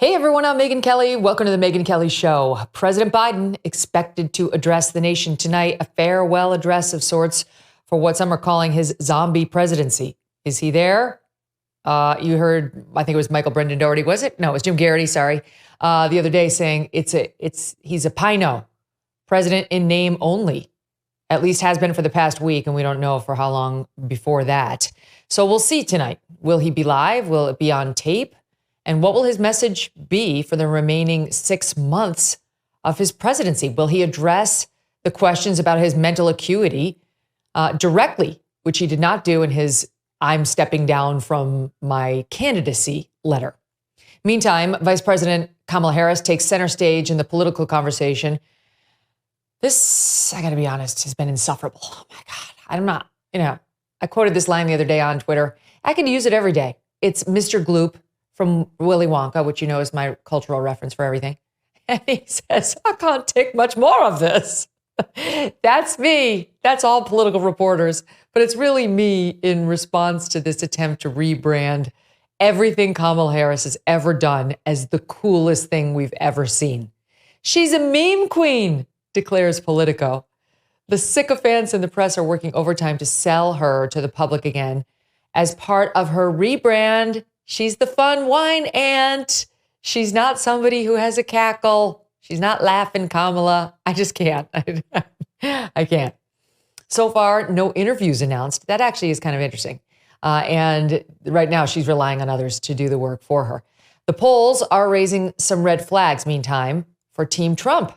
Hey everyone, I'm Megyn Kelly. Welcome to the Megyn Kelly Show. President Biden expected to address the nation tonight, a farewell address of sorts for what some are calling his zombie presidency. Is he there? You heard, I think it was Michael Brendan Doherty, was it? No, it was Jim Garrity, sorry, the other day saying he's a Pino, president in name only, at least has been for the past week, and we don't know for how long before that. So we'll see tonight. Will he be live? Will it be on tape? And what will his message be for the remaining 6 months of his presidency? Will he address the questions about his mental acuity directly, which he did not do in his "I'm stepping down from my candidacy" letter? Meantime, Vice President Kamala Harris takes center stage in the political conversation. This, I got to be honest, has been insufferable. Oh my God. I quoted this line the other day on Twitter. I could use it every day. It's Mr. Gloop from Willy Wonka, which you know is my cultural reference for everything. And he says, I can't take much more of this. That's me. That's all political reporters. But it's really me in response to this attempt to rebrand everything Kamala Harris has ever done as the coolest thing we've ever seen. She's a meme queen, declares Politico. The sycophants in the press are working overtime to sell her to the public again as part of her rebrand. She's the fun wine aunt. She's not somebody who has a cackle. She's not laughing, Kamala. I just can't. I can't. So far, no interviews announced. That actually is kind of interesting. And right now, she's relying on others to do the work for her. The polls are raising some red flags, meantime, for Team Trump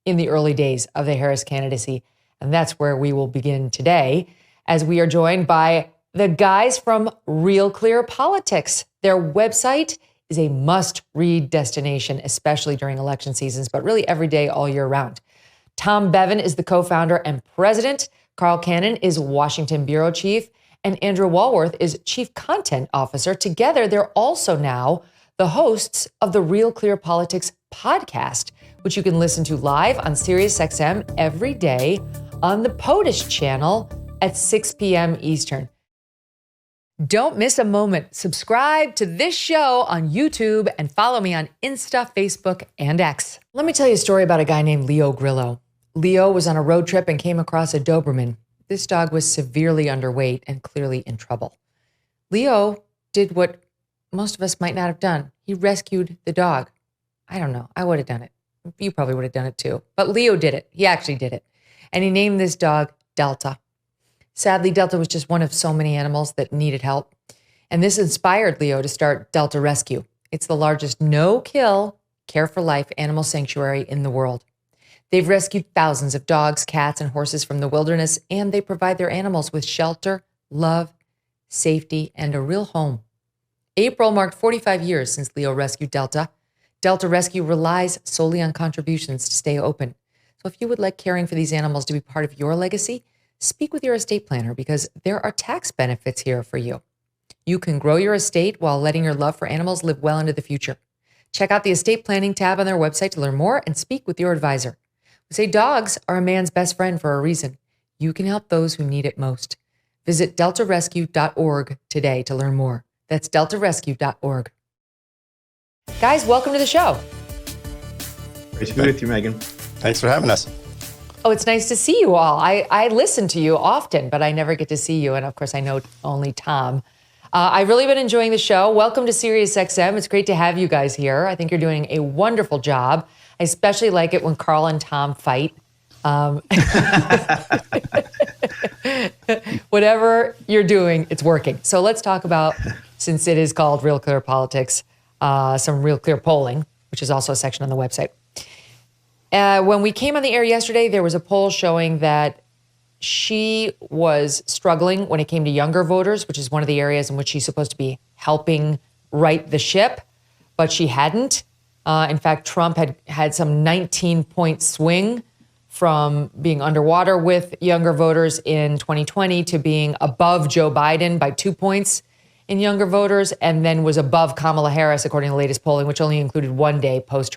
in the early days of the Harris candidacy. And that's where we will begin today, as we are joined by the guys from RealClearPolitics. Their website is a must-read destination, especially during election seasons, but really every day, all year round. Tom Bevan is the co-founder and president. Carl Cannon is Washington bureau chief, and Andrew Walworth is chief content officer. Together, they're also now the hosts of the RealClearPolitics Podcast, which you can listen to live on SiriusXM every day on the POTUS channel at 6 p.m. Eastern. Don't miss a moment. Subscribe to this show on YouTube and follow me on Insta, Facebook, and X. Let me tell you a story about a guy named Leo Grillo. Leo was on a road trip and came across a Doberman. This dog was severely underweight and clearly in trouble. Leo did what most of us might not have done. He rescued the dog. I don't know. I would have done it. You probably would have done it too. But Leo did it. He actually did it. And he named this dog Delta. Sadly, Delta was just one of so many animals that needed help. And this inspired Leo to start Delta Rescue. It's the largest no-kill, care-for-life animal sanctuary in the world. They've rescued thousands of dogs, cats, and horses from the wilderness, and they provide their animals with shelter, love, safety, and a real home. April marked 45 years since Leo rescued Delta. Delta Rescue relies solely on contributions to stay open. So if you would like caring for these animals to be part of your legacy, speak with your estate planner, because there are tax benefits here for you. You can grow your estate while letting your love for animals live well into the future. Check out the estate planning tab on their website to learn more and speak with your advisor. We say dogs are a man's best friend for a reason. You can help those who need it most. Visit deltarescue.org today to learn more. That's deltarescue.org. Guys, welcome to the show. Great to be with you, Megyn. Thanks for having us. Oh, it's nice to see you all. I listen to you often, but I never get to see you. And of course, I know only Tom. I've really been enjoying the show. Welcome to SiriusXM. It's great to have you guys here. I think you're doing a wonderful job. I especially like it when Carl and Tom fight. Whatever you're doing, it's working. So let's talk about, since it is called Real Clear Politics, some Real Clear polling, which is also a section on the website. When we came on the air yesterday, there was a poll showing that she was struggling when it came to younger voters, which is one of the areas in which she's supposed to be helping right the ship, but she hadn't. In fact, Trump had some 19-point swing from being underwater with younger voters in 2020 to being above Joe Biden by 2 points in younger voters, and then was above Kamala Harris, according to the latest polling, which only included 1 day post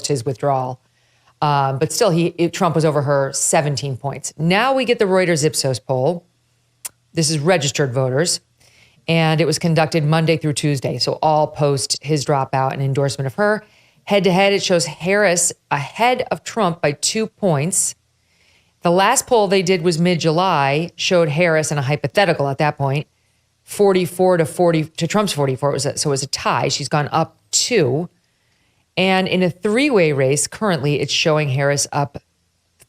his withdrawal. But still, Trump was over her 17 points. Now we get the Reuters Ipsos poll. This is registered voters. And it was conducted Monday through Tuesday. So all post his dropout and endorsement of her. Head to head, it shows Harris ahead of Trump by 2 points. The last poll they did was mid-July, showed Harris in a hypothetical at that point, 44 to 40 to Trump's 44. So it was a tie. She's gone up 2. And in a three-way race, currently it's showing Harris up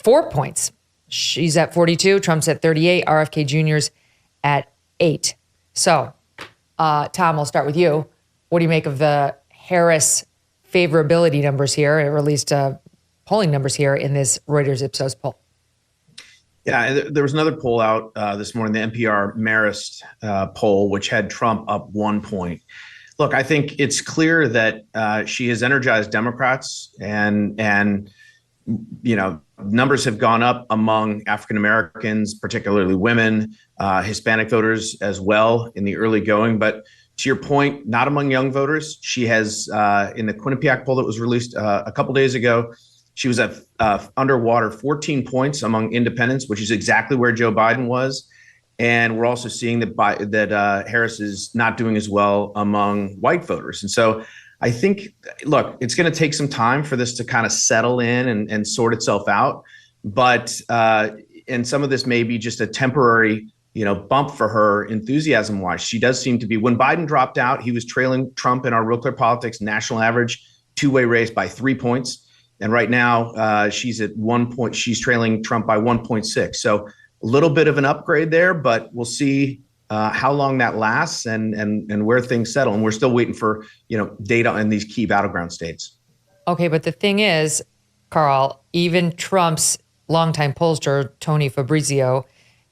4 points. She's at 42, Trump's at 38, RFK Jr.'s at 8. So, Tom, I'll start with you. What do you make of the Harris favorability numbers here, or at least polling numbers here in this Reuters Ipsos poll? Yeah, there was another poll out this morning, the NPR Marist poll, which had Trump up 1 point. Look, I think it's clear that she has energized Democrats, and numbers have gone up among African Americans, particularly women, Hispanic voters as well in the early going. But to your point, not among young voters. She has, in the Quinnipiac poll that was released a couple days ago, she was at underwater 14 points among independents, which is exactly where Joe Biden was. And we're also seeing that Harris is not doing as well among white voters. And so I think, look, it's going to take some time for this to kind of settle in and sort itself out. But and some of this may be just a temporary, bump for her enthusiasm-wise. She does seem to be. When Biden dropped out, he was trailing Trump in our Real Clear Politics national average two-way race by 3 points. And right now, she's at 1 point. She's trailing Trump by 1.6. So a little bit of an upgrade there, but we'll see how long that lasts and where things settle. And we're still waiting for, data in these key battleground states. Okay, but the thing is, Carl, even Trump's longtime pollster, Tony Fabrizio,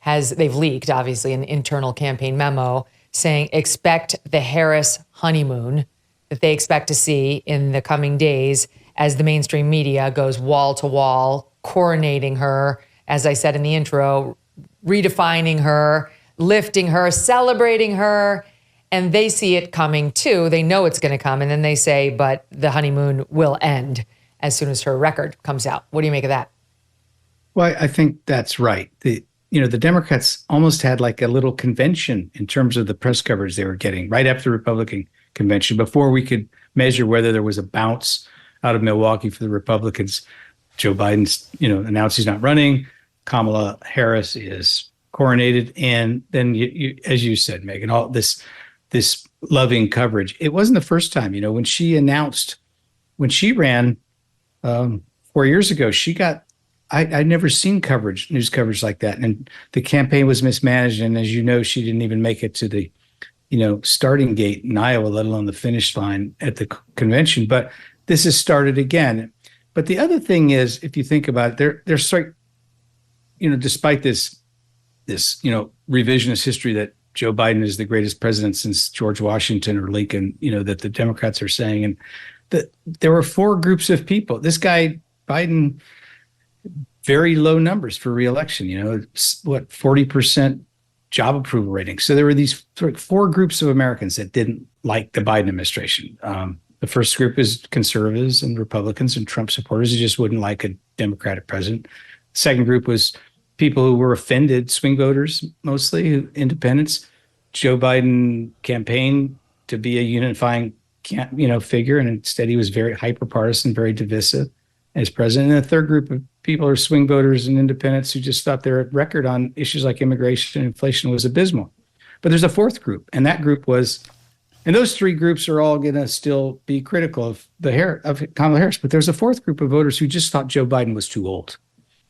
they've leaked, obviously, an internal campaign memo saying expect the Harris honeymoon that they expect to see in the coming days as the mainstream media goes wall to wall, coronating her, as I said in the intro, redefining her, lifting her, celebrating her, and they see it coming too. They know it's going to come, and then they say, but the honeymoon will end as soon as her record comes out. What do you make of that? Well, I think that's right. The Democrats almost had like a little convention in terms of the press coverage they were getting right after the Republican convention before we could measure whether there was a bounce out of Milwaukee for the Republicans. Joe Biden's, announced he's not running. Kamala Harris is coronated. And then, you, as you said, Megyn, all this loving coverage. It wasn't the first time, when she ran 4 years ago, she got, I'd never seen news coverage like that. And the campaign was mismanaged. And as you know, she didn't even make it to the, starting gate in Iowa, let alone the finish line at the convention. But this has started again. But the other thing is, if you think about it, there's despite this revisionist history that Joe Biden is the greatest president since George Washington or Lincoln, that the Democrats are saying, and that there were 4 groups of people. This guy, Biden, very low numbers for reelection, 40% job approval rating. So there were these 4 groups of Americans that didn't like the Biden administration. The first group is conservatives and Republicans and Trump supporters who just wouldn't like a Democratic president. The second group was people who were offended, swing voters mostly, independents. Joe Biden campaigned to be a unifying, figure, and instead he was very hyper-partisan, very divisive as president. And the third group of people are swing voters and independents who just thought their record on issues like immigration and inflation was abysmal. But there's a fourth group, and that group was, and those 3 groups are all going to still be critical of Kamala Harris. But there's a fourth group of voters who just thought Joe Biden was too old.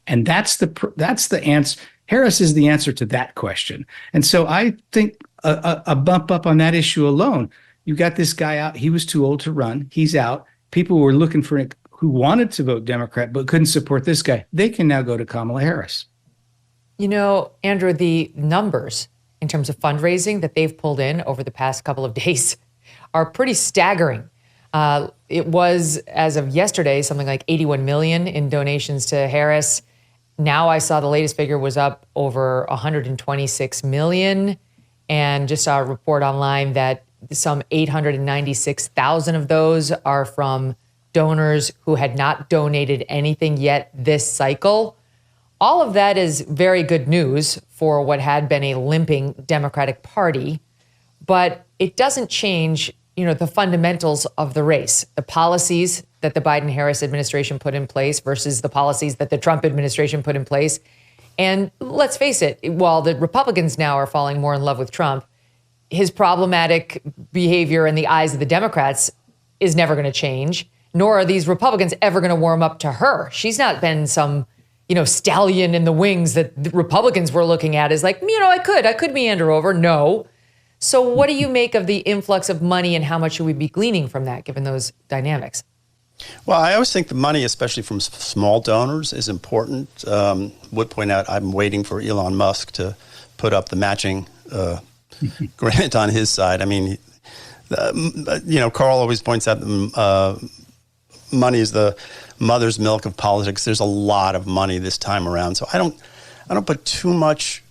And that's the answer. Harris is the answer to that question. And so I think a bump up on that issue alone, you got this guy out. He was too old to run. He's out. People were looking for who wanted to vote Democrat but couldn't support this guy. They can now go to Kamala Harris. Andrew, the numbers in terms of fundraising that they've pulled in over the past couple of days are pretty staggering. It was, as of yesterday, something like 81 million in donations to Harris. Now I saw the latest figure was up over 126 million, and just saw a report online that some 896,000 of those are from donors who had not donated anything yet this cycle. All of that is very good news for what had been a limping Democratic Party. but it doesn't change, the fundamentals of the race, the policies that the Biden-Harris administration put in place versus the policies that the Trump administration put in place. And let's face it, while the Republicans now are falling more in love with Trump, his problematic behavior in the eyes of the Democrats is never going to change, nor are these Republicans ever going to warm up to her. She's not been some, stallion in the wings that the Republicans were looking at as like, I could meander over. No. So what do you make of the influx of money and how much should we be gleaning from that, given those dynamics? Well, I always think the money, especially from small donors, is important. Would point out I'm waiting for Elon Musk to put up the matching grant on his side. I mean, Carl always points out money is the mother's milk of politics. There's a lot of money this time around, so I don't put too much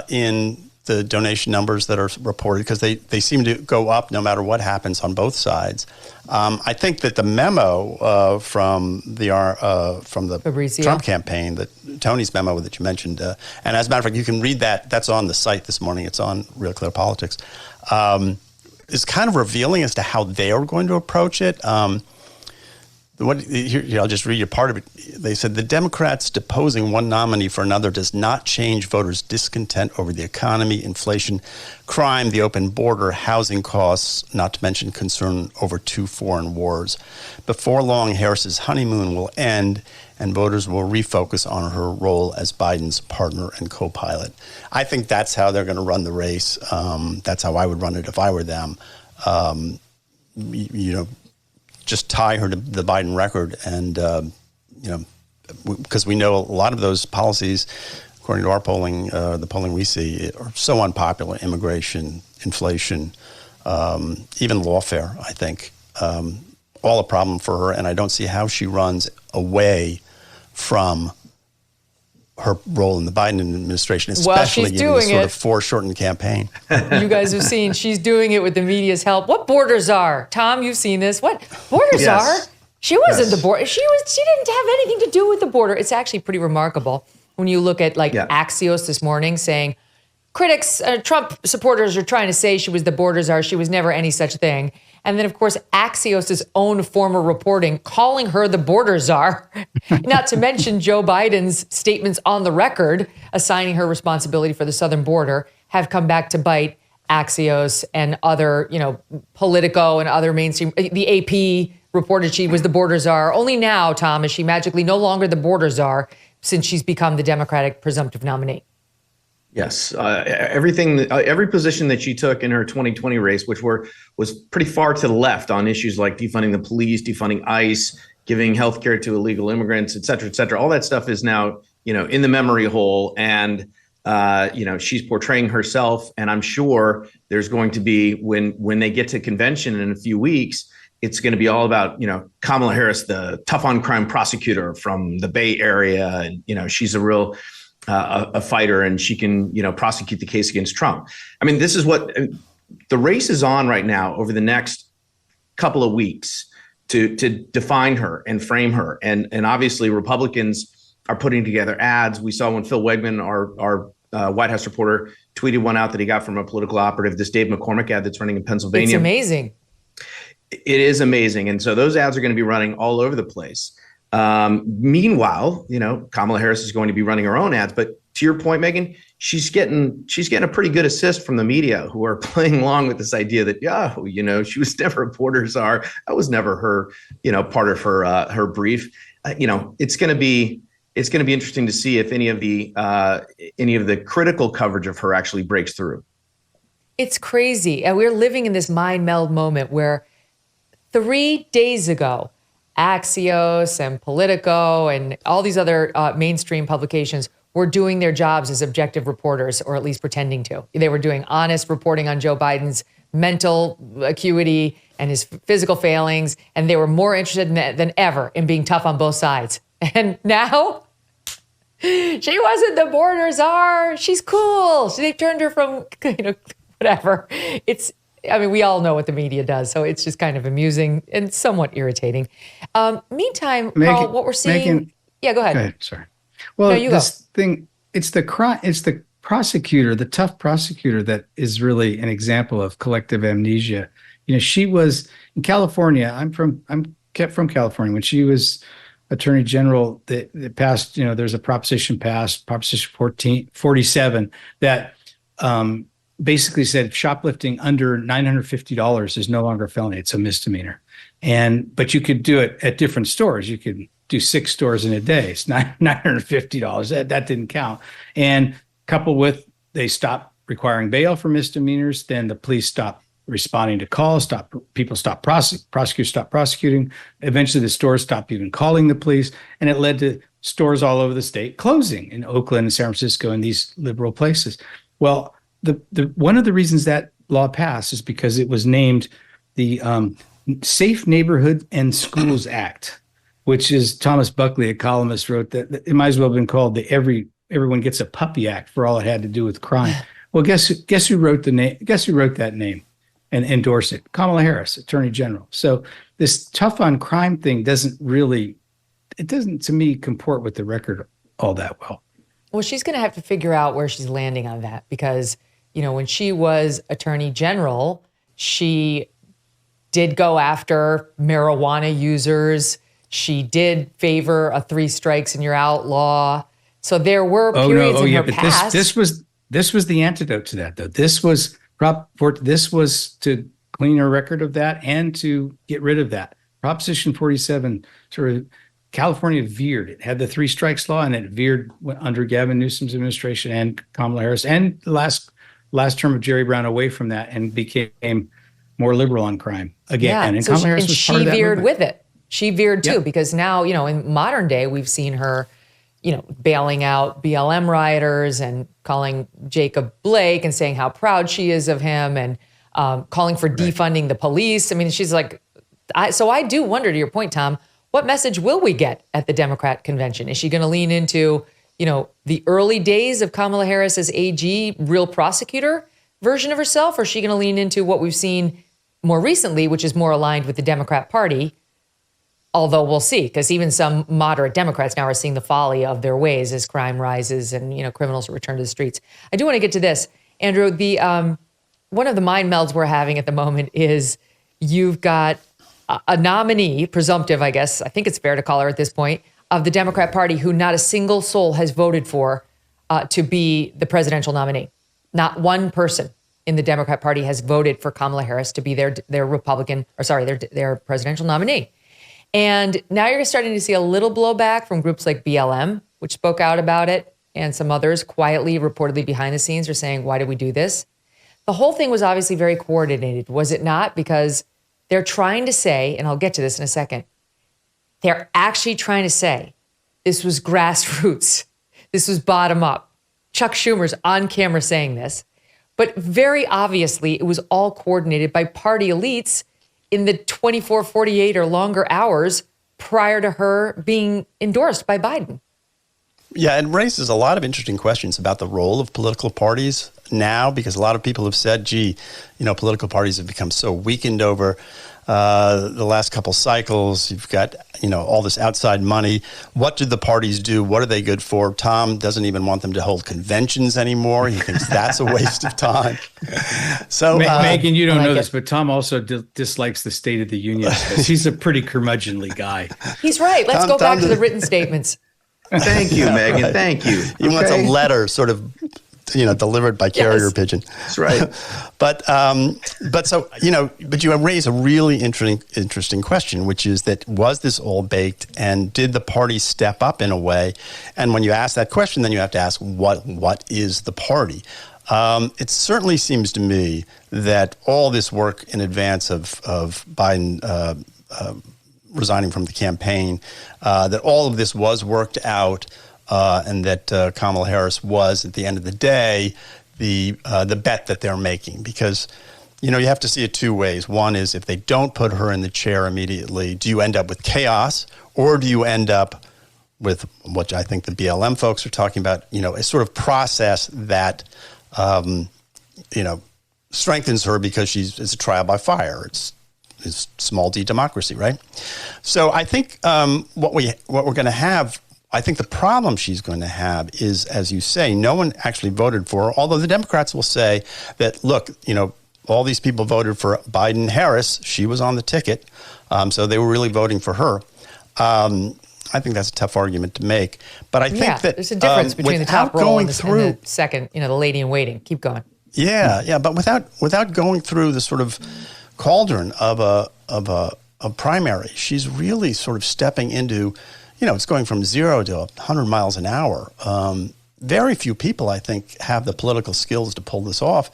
in the donation numbers that are reported because they seem to go up no matter what happens on both sides. I think that the memo from the Fabrizio. Trump campaign, Tony's memo that you mentioned, and as a matter of fact, you can read that. That's on the site this morning. It's on RealClearPolitics. Is kind of revealing as to how they are going to approach it. Here, I'll just read you part of it. They said the Democrats deposing one nominee for another does not change voters' discontent over the economy, inflation, crime, the open border, housing costs, not to mention concern over 2 foreign wars. Before long, Harris's honeymoon will end and voters will refocus on her role as Biden's partner and co-pilot. I think that's how they're going to run the race. That's how I would run it if I were them. Just tie her to the Biden record. And, because we know a lot of those policies, according to our polling, the polling we see, are so unpopular. Immigration, inflation, even lawfare, I think, all a problem for her. And I don't see how she runs away from her role in the Biden administration, especially given the sort of foreshortened campagine. You guys have seen she's doing it with the media's help. What borders are? Tom, you've seen this. What borders are? She wasn't the border. She didn't have anything to do with the border. It's actually pretty remarkable when you look at Axios this morning saying critics, Trump supporters are trying to say she was the border czar. She was never any such thing. And then, of course, Axios' own former reporting calling her the border czar, not to mention Joe Biden's statements on the record assigning her responsibility for the southern border have come back to bite Axios and other, Politico and other mainstream. The AP reported she was the border czar. Only now, Tom, is she magically no longer the border czar since she's become the Democratic presumptive nominee. Yes, every position that she took in her 2020 race, which was pretty far to the left on issues like defunding the police, defunding ICE, giving healthcare to illegal immigrants, et cetera, all that stuff is now, in the memory hole. And, she's portraying herself. And I'm sure there's going to be, when they get to convention in a few weeks, it's going to be all about, Kamala Harris, the tough on crime prosecutor from the Bay Area. And, she's a real a fighter, and she can, prosecute the case against Trump. I mean, this is what the race is on right now over the next couple of weeks to define her and frame her. And obviously Republicans are putting together ads. We saw when Phil Wegman, our White House reporter, tweeted one out that he got from a political operative, this Dave McCormick ad that's running in Pennsylvania. It's amazing. It is amazing. And so those ads are going to be running all over the place. Meanwhile, Kamala Harris is going to be running her own ads. But to your point, Megyn, she's getting a pretty good assist from the media who are playing along with this idea that, she was never a border czar. That was never her, part of her brief. It's going to be interesting to see if any of the critical coverage of her actually breaks through. It's crazy. And we're living in this mind meld moment where 3 days ago, Axios and Politico and all these other mainstream publications were doing their jobs as objective reporters, or at least pretending to. They were doing honest reporting on Joe Biden's mental acuity and his physical failings, and they were more interested than ever in being tough on both sides. And now, she wasn't the border czar. She's cool. So they've turned her from, whatever. We all know what the media does, so it's just kind of amusing and somewhat irritating. Meantime, Carl, what we're seeing... Megyn, yeah, go ahead. Go ahead, sorry. Well, no, you this thing, it's the crime. It's the prosecutor, the tough prosecutor that is really an example of collective amnesia. She was in California. I'm from California. When she was Attorney General, that passed, there's a proposition passed, Proposition 47, that basically said shoplifting under $950 is no longer a felony. It's a misdemeanor. But you could do it at different stores. You could do 6 stores in a day. It's $950. That didn't count. And coupled with, they stopped requiring bail for misdemeanors. Then the police stopped responding to calls, prosecutors stopped prosecuting. Eventually the stores stopped even calling the police. And it led to stores all over the state closing in Oakland and San Francisco and these liberal places. Well, the one of the reasons that law passed is because it was named the Safe Neighborhood and Schools Act, which is Thomas Buckley, a columnist, wrote that it might as well have been called the Everyone Gets a Puppy Act for all it had to do with crime. Well, guess who wrote the name? Guess who wrote that name and endorsed it? Kamala Harris, Attorney General. So this tough on crime thing doesn't to me comport with the record all that well. Well, she's going to have to figure out where she's landing on that because, when she was Attorney General, she did go after marijuana users. She did favor a 3 strikes and you're out law. So there were periods in her past. This was the antidote to that, though. This was to clean her record of that and to get rid of that. Proposition 47 sort of California veered. It had the 3 strikes law, and it veered under Gavin Newsom's administration and Kamala Harris and the last term of Jerry Brown away from that and became more liberal on crime again. Yeah, and Kamala Harris was part of that veered movement. with it. She veered too, because now, in modern day, we've seen her, bailing out BLM rioters and calling Jacob Blake and saying how proud she is of him and calling for defunding the police. I mean, she's like, so I do wonder, to your point, Tom, what message will we get at the Democrat convention? Is she going to lean into, the early days of Kamala Harris as AG, real prosecutor version of herself? Or is she going to lean into what we've seen more recently, which is more aligned with the Democrat Party? Although we'll see, because even some moderate Democrats now are seeing the folly of their ways as crime rises and, criminals return to the streets. I do want to get to this. Andrew, the one of the mind melds we're having at the moment is you've got a nominee, presumptive, I guess, I think it's fair to call her at this point, of the Democrat Party who not a single soul has voted for to be the presidential nominee. Not one person in the Democrat Party has voted for Kamala Harris to be their presidential nominee. And now you're starting to see a little blowback from groups like BLM, which spoke out about it, and some others quietly, reportedly behind the scenes are saying, why did we do this? The whole thing was obviously very coordinated, was it not? Because they're trying to say, and I'll get to this in a second, they're actually trying to say this was grassroots. This was bottom up. Chuck Schumer's on camera saying this, but very obviously it was all coordinated by party elites in the 24, 48 or longer hours prior to her being endorsed by Biden. Yeah, it raises a lot of interesting questions about the role of political parties now, because a lot of people have said, political parties have become so weakened over the last couple cycles. You've got, all this outside money. What do the parties do? What are they good for? Tom doesn't even want them to hold conventions anymore. He thinks that's a waste of time. So, Megyn, you don't know this, but Tom also dislikes the State of the Union because he's a pretty curmudgeonly guy. He's right. Let's go back to the written statements. Thank you, Megyn. Thank you. He wants a letter sort of, delivered by carrier pigeon. That's right. But you raise a really interesting question, which is that was this all baked, and did the party step up in a way? And when you ask that question, then you have to ask what is the party? It certainly seems to me that all this work in advance of Biden resigning from the campaign, that all of this was worked out. And that Kamala Harris was, at the end of the day, the bet that they're making. Because, you have to see it 2 ways. One is if they don't put her in the chair immediately, do you end up with chaos, or do you end up with what I think the BLM folks are talking about, a sort of process that, strengthens her because it's a trial by fire. It's small d democracy, right? So I think what we're going to have I think the problem she's going to have is, as you say, no one actually voted for her, although the Democrats will say that, look, all these people voted for Biden-Harris. She was on the ticket, so they were really voting for her. I think that's a tough argument to make. But I think that there's a difference between the top role and the second, the lady in waiting. Keep going. Yeah, but without going through the sort of cauldron of a primary, she's really sort of stepping into, it's going from 0 to 100 miles an hour. Very few people, I think, have the political skills to pull this off.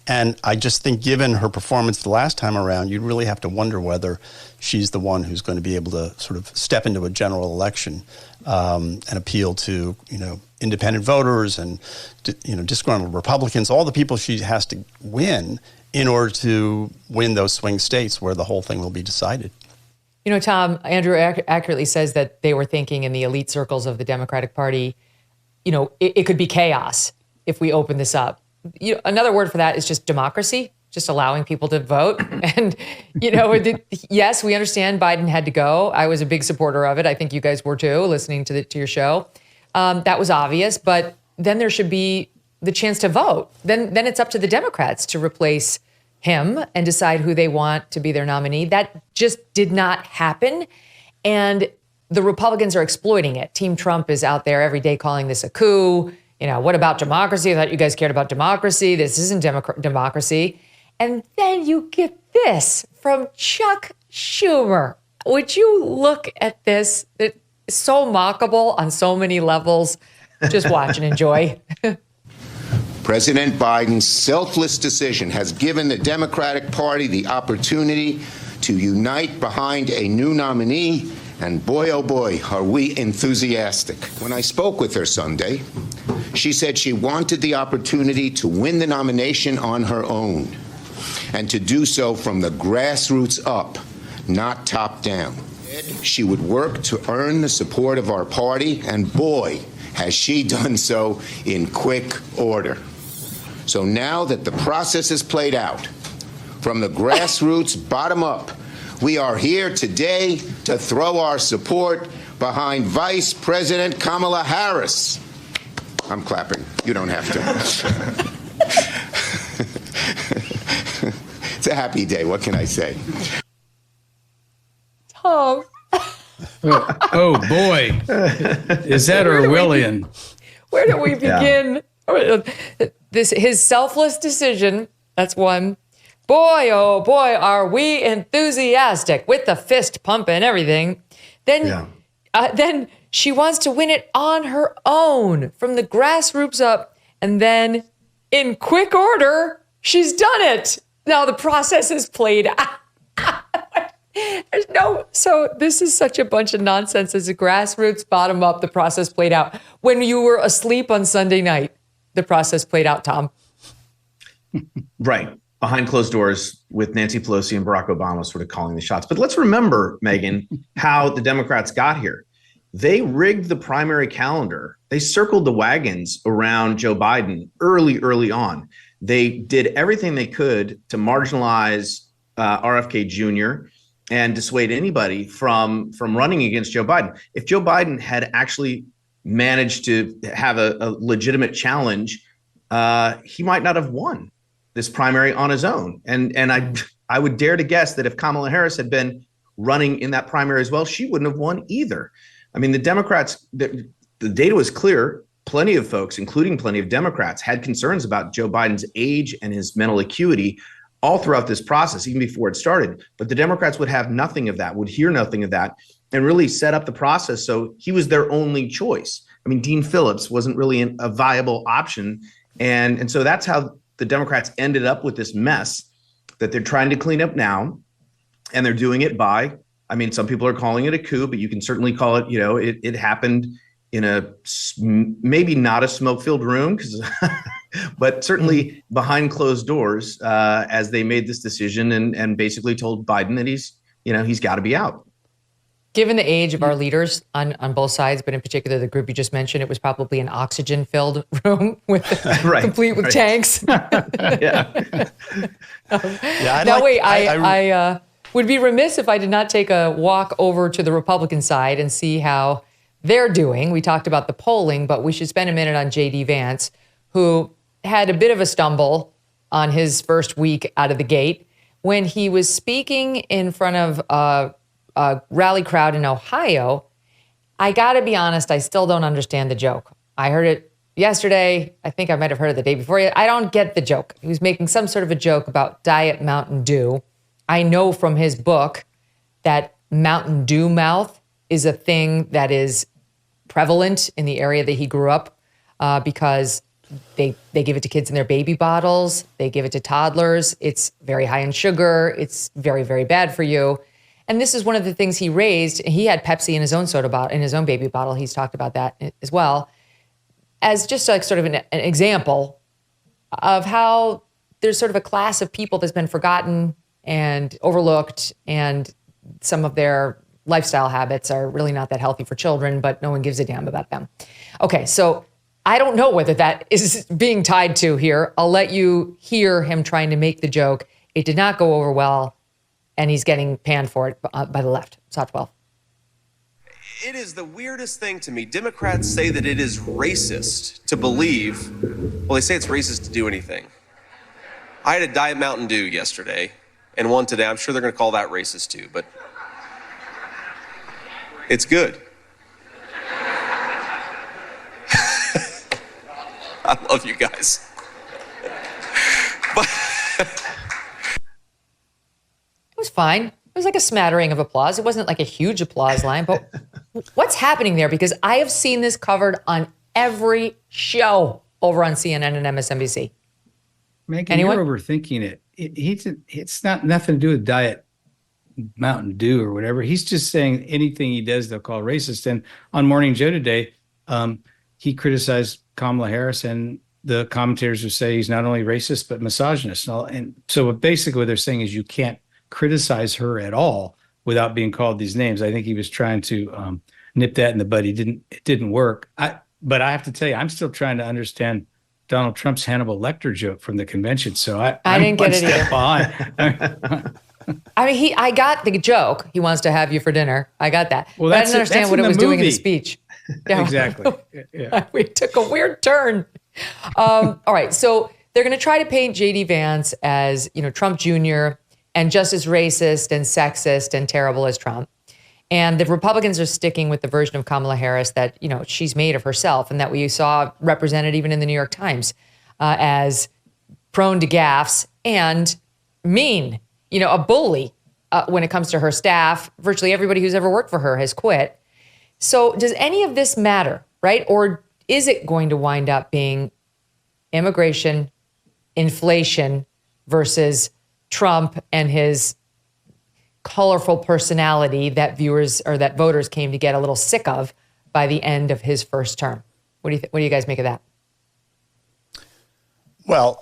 And I just think given her performance the last time around, you'd really have to wonder whether she's the one who's going to be able to sort of step into a general election and appeal to, independent voters and, disgruntled Republicans, all the people she has to win in order to win those swing states where the whole thing will be decided. Tom, Andrew accurately says that they were thinking in the elite circles of the Democratic Party, it could be chaos if we open this up. Another word for that is just democracy, just allowing people to vote. And, yes, we understand Biden had to go. I was a big supporter of it. I think you guys were too, listening to your show. That was obvious. But then there should be the chance to vote. Then it's up to the Democrats to replace him and decide who they want to be their nominee. That just did not happen. And the Republicans are exploiting it. Team Trump is out there every day calling this a coup. What about democracy? I thought you guys cared about democracy. This isn't democracy. And then you get this from Chuck Schumer. Would you look at this? It's so mockable on so many levels. Just watch and enjoy. President Biden's selfless decision has given the Democratic Party the opportunity to unite behind a new nominee, and boy, oh boy, are we enthusiastic. When I spoke with her Sunday, she said she wanted the opportunity to win the nomination on her own, and to do so from the grassroots up, not top down. She would work to earn the support of our party, and boy, has she done so in quick order. So now that the process is played out, from the grassroots bottom up, we are here today to throw our support behind Vice President Kamala Harris. I'm clapping. You don't have to. It's a happy day. What can I say? Tom. Oh, boy. Is that Orwellian? Where do we begin? His selfless decision, that's one. Boy, oh boy, are we enthusiastic with the fist pump and everything. Then she wants to win it on her own from the grassroots up. And then in quick order, she's done it. Now the process is played out. So this is such a bunch of nonsense. As a grassroots bottom up, the process played out. When you were asleep on Sunday night, the process played out, Tom. Right. Behind closed doors with Nancy Pelosi and Barack Obama sort of calling the shots. But let's remember, Megyn, how the Democrats got here. They rigged the primary calendar. They circled the wagons around Joe Biden early on. They did everything they could to marginalize RFK Jr. and dissuade anybody from running against Joe Biden. If Joe Biden had actually managed to have a legitimate challenge, he might not have won this primary on his own. And I would dare to guess that if Kamala Harris had been running in that primary as well, she wouldn't have won either. I mean, the Democrats, the data was clear. Plenty of folks, including plenty of Democrats, had concerns about Joe Biden's age and his mental acuity all throughout this process, even before it started. But the Democrats would have nothing of that, would hear nothing of that, and really set up the process so he was their only choice. I mean, Dean Phillips wasn't really a viable option. And so that's how the Democrats ended up with this mess that they're trying to clean up now. And they're doing it by, I mean, some people are calling it a coup, but you can certainly call it, it happened in a maybe not a smoke-filled room, but certainly behind closed doors as they made this decision and basically told Biden that he's got to be out. Given the age of our leaders on both sides, but in particular the group you just mentioned, it was probably an oxygen-filled room with complete with tanks. I would be remiss if I did not take a walk over to the Republican side and see how they're doing. We talked about the polling, but we should spend a minute on J.D. Vance, who had a bit of a stumble on his first week out of the gate when he was speaking in front of a rally crowd in Ohio. I got to be honest, I still don't understand the joke. I heard it yesterday. I think I might have heard it the day before. I don't get the joke. He was making some sort of a joke about Diet Mountain Dew. I know from his book that Mountain Dew mouth is a thing that is prevalent in the area that he grew up because they give it to kids in their baby bottles. They give it to toddlers. It's very high in sugar. It's very, very bad for you. And this is one of the things he raised. He had Pepsi in his own soda bottle, in his own baby bottle. He's talked about that as well, as just like sort of an example of how there's sort of a class of people that's been forgotten and overlooked, and some of their lifestyle habits are really not that healthy for children, but no one gives a damn about them. Okay, so I don't know whether that is being tied to here. I'll let you hear him trying to make the joke. It did not go over well, and he's getting panned for it by the left. Top 12. It is the weirdest thing to me. Democrats say that it is racist to believe, well, they say it's racist to do anything. I had a Diet Mountain Dew yesterday and one today. I'm sure they're going to call that racist too, but it's good. I love you guys. But It was fine. It was like a smattering of applause. It wasn't like a huge applause line, but what's happening there? Because I have seen this covered on every show over on CNN and MSNBC. Megyn, Anyone? you're overthinking it. It's not nothing to do with Diet Mountain Dew or whatever. He's just saying anything he does, they'll call racist. And on Morning Joe today, he criticized Kamala Harris, and the commentators would say he's not only racist, but misogynist. And so basically what they're saying is you can't criticize her at all without being called these names. I think he was trying to nip that in the bud. It didn't work. But I have to tell you, I'm still trying to understand Donald Trump's Hannibal Lecter joke from the convention. So I didn't get it either. Behind. I mean, I got the joke. He wants to have you for dinner. I got that. Well, but I didn't understand what it was doing in the speech. Yeah. Exactly. Yeah. We took a weird turn. All right. So they're going to try to paint J.D. Vance as, Trump Jr. and just as racist and sexist and terrible as Trump. And the Republicans are sticking with the version of Kamala Harris that, she's made of herself, and that we saw represented even in the New York Times as prone to gaffes and mean, a bully when it comes to her staff. Virtually everybody who's ever worked for her has quit. So does any of this matter, right? Or is it going to wind up being immigration, inflation versus Trump and his colorful personality that viewers or that voters came to get a little sick of by the end of his first term? What do you guys make of that? Well,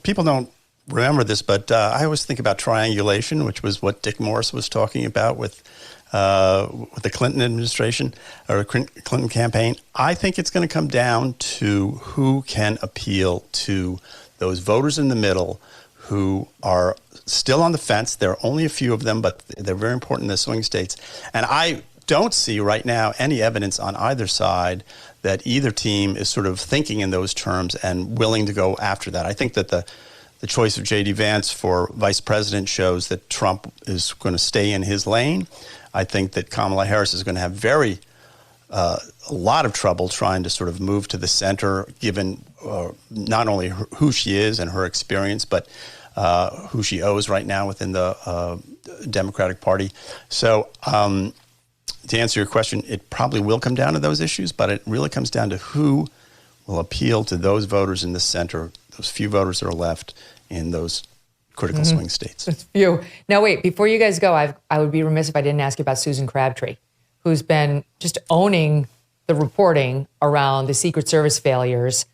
people don't remember this, but I always think about triangulation, which was what Dick Morris was talking about with the Clinton administration or Clinton campaign. I think it's going to come down to who can appeal to those voters in the middle who are still on the fence. There are only a few of them, but they're very important in the swing states. And I don't see right now any evidence on either side that either team is sort of thinking in those terms and willing to go after that. I think that the choice of J.D. Vance for vice president shows that Trump is going to stay in his lane. I think that Kamala Harris is going to have a lot of trouble trying to sort of move to the center, given not only who she is and her experience, but who she owes right now within the Democratic Party. So to answer your question, it probably will come down to those issues, but it really comes down to who will appeal to those voters in the center, those few voters that are left in those critical swing states. It's few. Now, wait, before you guys go, I would be remiss if I didn't ask you about Susan Crabtree, who's been just owning the reporting around the Secret Service failures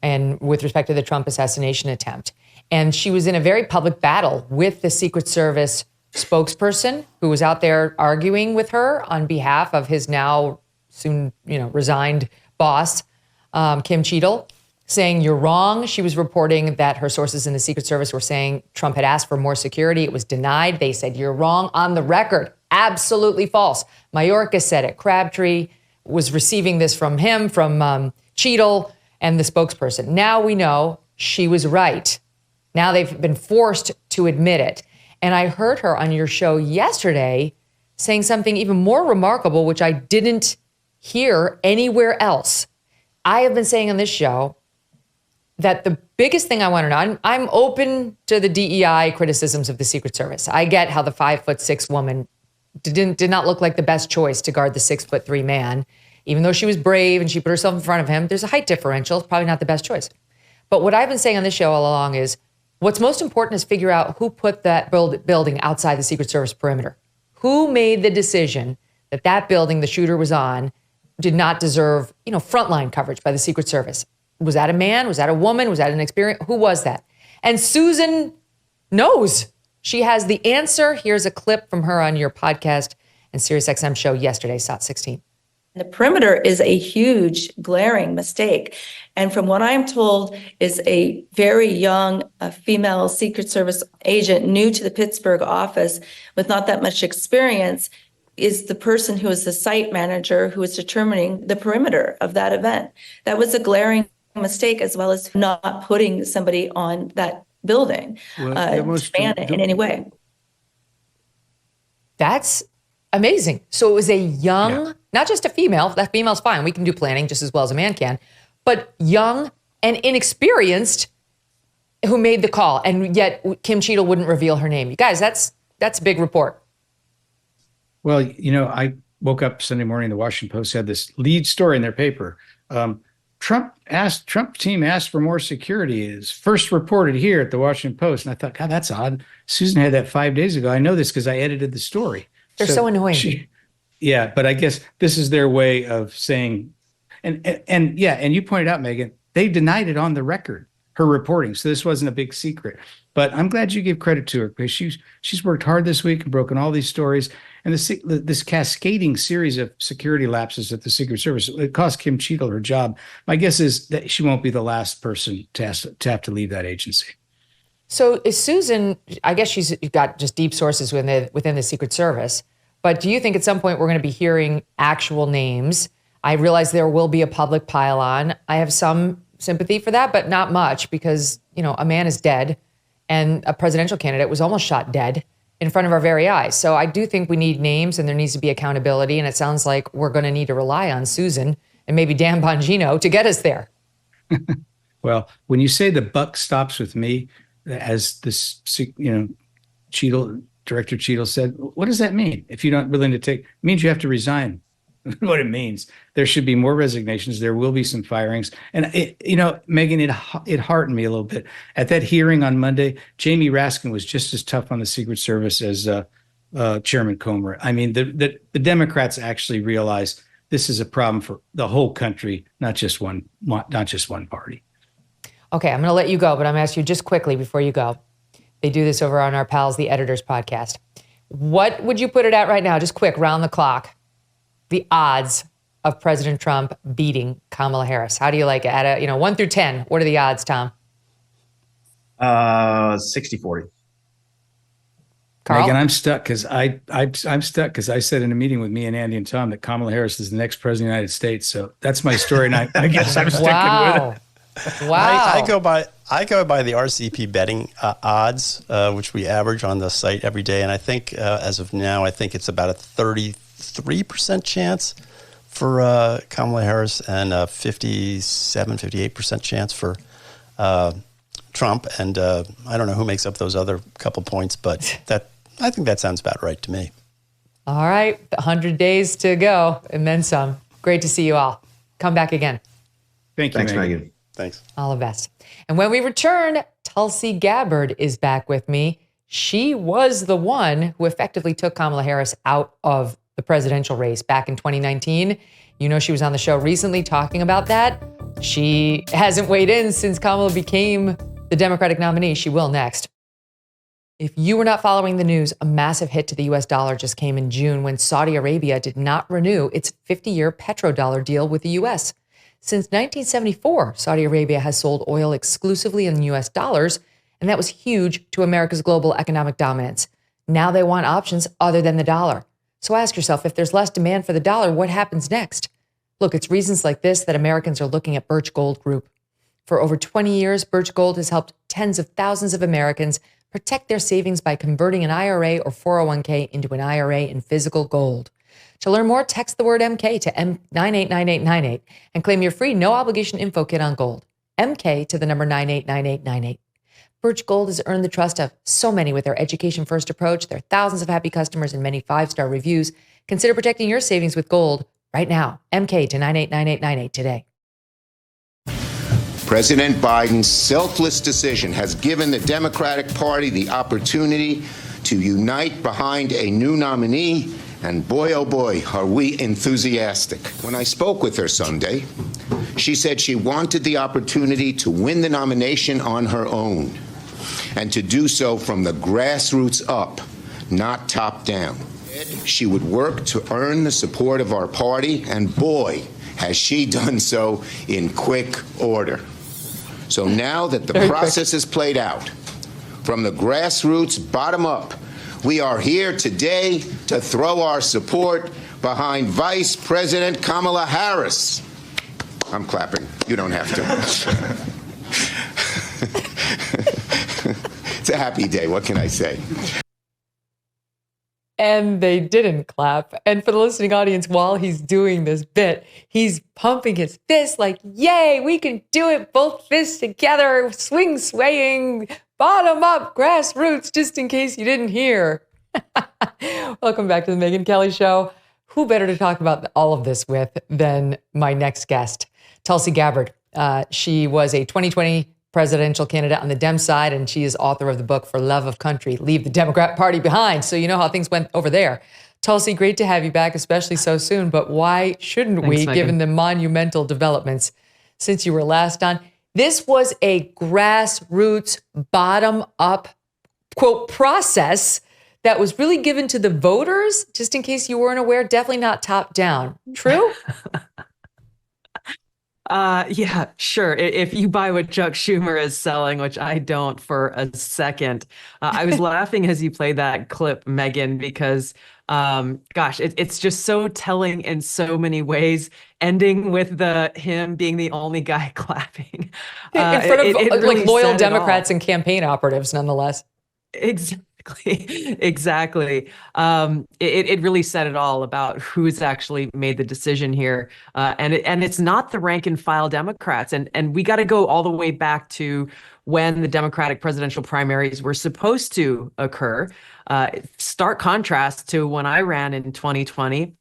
and with respect to the Trump assassination attempt. And she was in a very public battle with the Secret Service spokesperson who was out there arguing with her on behalf of his now soon, resigned boss, Kim Cheadle. saying you're wrong. She was reporting that her sources in the Secret Service were saying Trump had asked for more security. It was denied. They said you're wrong on the record. Absolutely false. Mayorkas said it. Crabtree was receiving this from him, from Cheadle and the spokesperson. Now we know she was right. Now they've been forced to admit it. And I heard her on your show yesterday saying something even more remarkable, which I didn't hear anywhere else. I have been saying on this show that the biggest thing I want to know, I'm open to the DEI criticisms of the Secret Service. I get how the 5'6" woman did not look like the best choice to guard the 6'3" man. Even though she was brave and she put herself in front of him, there's a height differential. It's probably not the best choice. But what I've been saying on this show all along is what's most important is figure out who put that building outside the Secret Service perimeter. Who made the decision that that building the shooter was on did not deserve, frontline coverage by the Secret Service? Was that a man? Was that a woman? Was that an experience? Who was that? And Susan knows. She has the answer. Here's a clip from her on your podcast and SiriusXM show yesterday, SOT 16. The perimeter is a huge, glaring mistake. And from what I'm told, is a very young female Secret Service agent new to the Pittsburgh office with not that much experience is the person who is the site manager who is determining the perimeter of that event. That was a glaring mistake, as well as not putting somebody on that building to span it in any way. That's amazing. So it was a young, not just a female, that female's fine. We can do planning just as well as a man can, but young and inexperienced who made the call. And yet Kim Cheadle wouldn't reveal her name. You guys, that's a big report. Well, I woke up Sunday morning, the Washington Post had this lead story in their paper. Trump team asked for more security. Is first reported here at the Washington Post. And I thought, God, that's odd. Susan had that 5 days ago. I know this because I edited the story. They're so annoying. But I guess this is their way of saying, and you pointed out, Megyn, they denied it on the record, her reporting. So this wasn't a big secret. But I'm glad you gave credit to her because she's worked hard this week and broken all these stories. And this cascading series of security lapses at the Secret Service, it cost Kim Cheadle her job. My guess is that she won't be the last person to have to leave that agency. So is Susan, I guess she's got just deep sources within the Secret Service, but do you think at some point we're going to be hearing actual names? I realize there will be a public pile-on. I have some sympathy for that, but not much because, a man is dead and a presidential candidate was almost shot dead in front of our very eyes. So I do think we need names and there needs to be accountability. And it sounds like we're going to need to rely on Susan and maybe Dan Bongino to get us there. Well, when you say the buck stops with me, as this, Director Cheadle said, what does that mean? If you're not willing to take, it means you have to resign. What it means. There should be more resignations. There will be some firings. And Megyn, it heartened me a little bit. At that hearing on Monday, Jamie Raskin was just as tough on the Secret Service as Chairman Comer. I mean, the Democrats actually realize this is a problem for the whole country, not just one party. Okay, I'm going to let you go, but I'm going to ask you just quickly before you go. They do this over on our pals, the Editors Podcast. What would you put it at right now? Just quick, round the clock. The odds of President Trump beating Kamala Harris. How do you like it? At 1 through 10, what are the odds, Tom? 60-40. Carl? Megyn, I'm stuck because I'm stuck because I said in a meeting with me and Andy and Tom that Kamala Harris is the next president of the United States. So that's my story, and I guess I'm sticking with it. Wow. I go by the RCP betting odds, which we average on the site every day, and I think as of now, I think it's about a 33% chance for Kamala Harris and a 58% chance for Trump. And I don't know who makes up those other couple points, but I think that sounds about right to me. All right, 100 days to go and then some. Great to see you all. Come back again. Thanks, Megyn. Thanks. All the best. And when we return, Tulsi Gabbard is back with me. She was the one who effectively took Kamala Harris out of the presidential race back in 2019. She was on the show recently talking about that. She hasn't weighed in since Kamala became the Democratic nominee. She will next. If you were not following the news, a massive hit to the US dollar just came in June when Saudi Arabia did not renew its 50-year petrodollar deal with the US. Since 1974, Saudi Arabia has sold oil exclusively in US dollars, and that was huge to America's global economic dominance. Now they want options other than the dollar. So ask yourself, if there's less demand for the dollar, what happens next? Look, it's reasons like this that Americans are looking at Birch Gold Group. For over 20 years, Birch Gold has helped tens of thousands of Americans protect their savings by converting an IRA or 401k into an IRA in physical gold. To learn more, text the word MK to 989898 and claim your free no-obligation info kit on gold. MK to the number 989898. Birch Gold has earned the trust of so many with their education-first approach. There are thousands of happy customers and many 5-star reviews. Consider protecting your savings with gold right now. MK to 989898 today. President Biden's selfless decision has given the Democratic Party the opportunity to unite behind a new nominee, and boy, oh boy, are we enthusiastic. When I spoke with her Sunday, she said she wanted the opportunity to win the nomination on her own, and to do so from the grassroots up, not top down. She would work to earn the support of our party, and boy, has she done so in quick order. So now that the process is played out, from the grassroots bottom up, we are here today to throw our support behind Vice President Kamala Harris. I'm clapping. You don't have to. It's a happy day. What can I say? And they didn't clap. And for the listening audience, while he's doing this bit, he's pumping his fist like, yay, we can do it. Both fists together, swing, swaying, bottom up, grassroots, just in case you didn't hear. Welcome back to the Megyn Kelly Show. Who better to talk about all of this with than my next guest, Tulsi Gabbard. She was a 2020 presidential candidate on the Dem side, and she is author of the book For Love of Country, Leave the Democrat Party Behind. So you know how things went over there. Tulsi, great to have you back, especially so soon. But why shouldn't we, given the monumental developments since you were last on? This was a grassroots, bottom-up, quote, process that was really given to the voters, just in case you weren't aware, definitely not top-down. True? Yeah, sure. If you buy what Chuck Schumer is selling, which I don't for a second. I was laughing as you played that clip, Megyn, because gosh, it's just so telling in so many ways, ending with him being the only guy clapping. In front of really like loyal Democrats and campaign operatives, nonetheless. Exactly. It really said it all about who's actually made the decision here. And it's not the rank and file Democrats. And we got to go all the way back to when the Democratic presidential primaries were supposed to occur. Stark contrast to when I ran in 2020.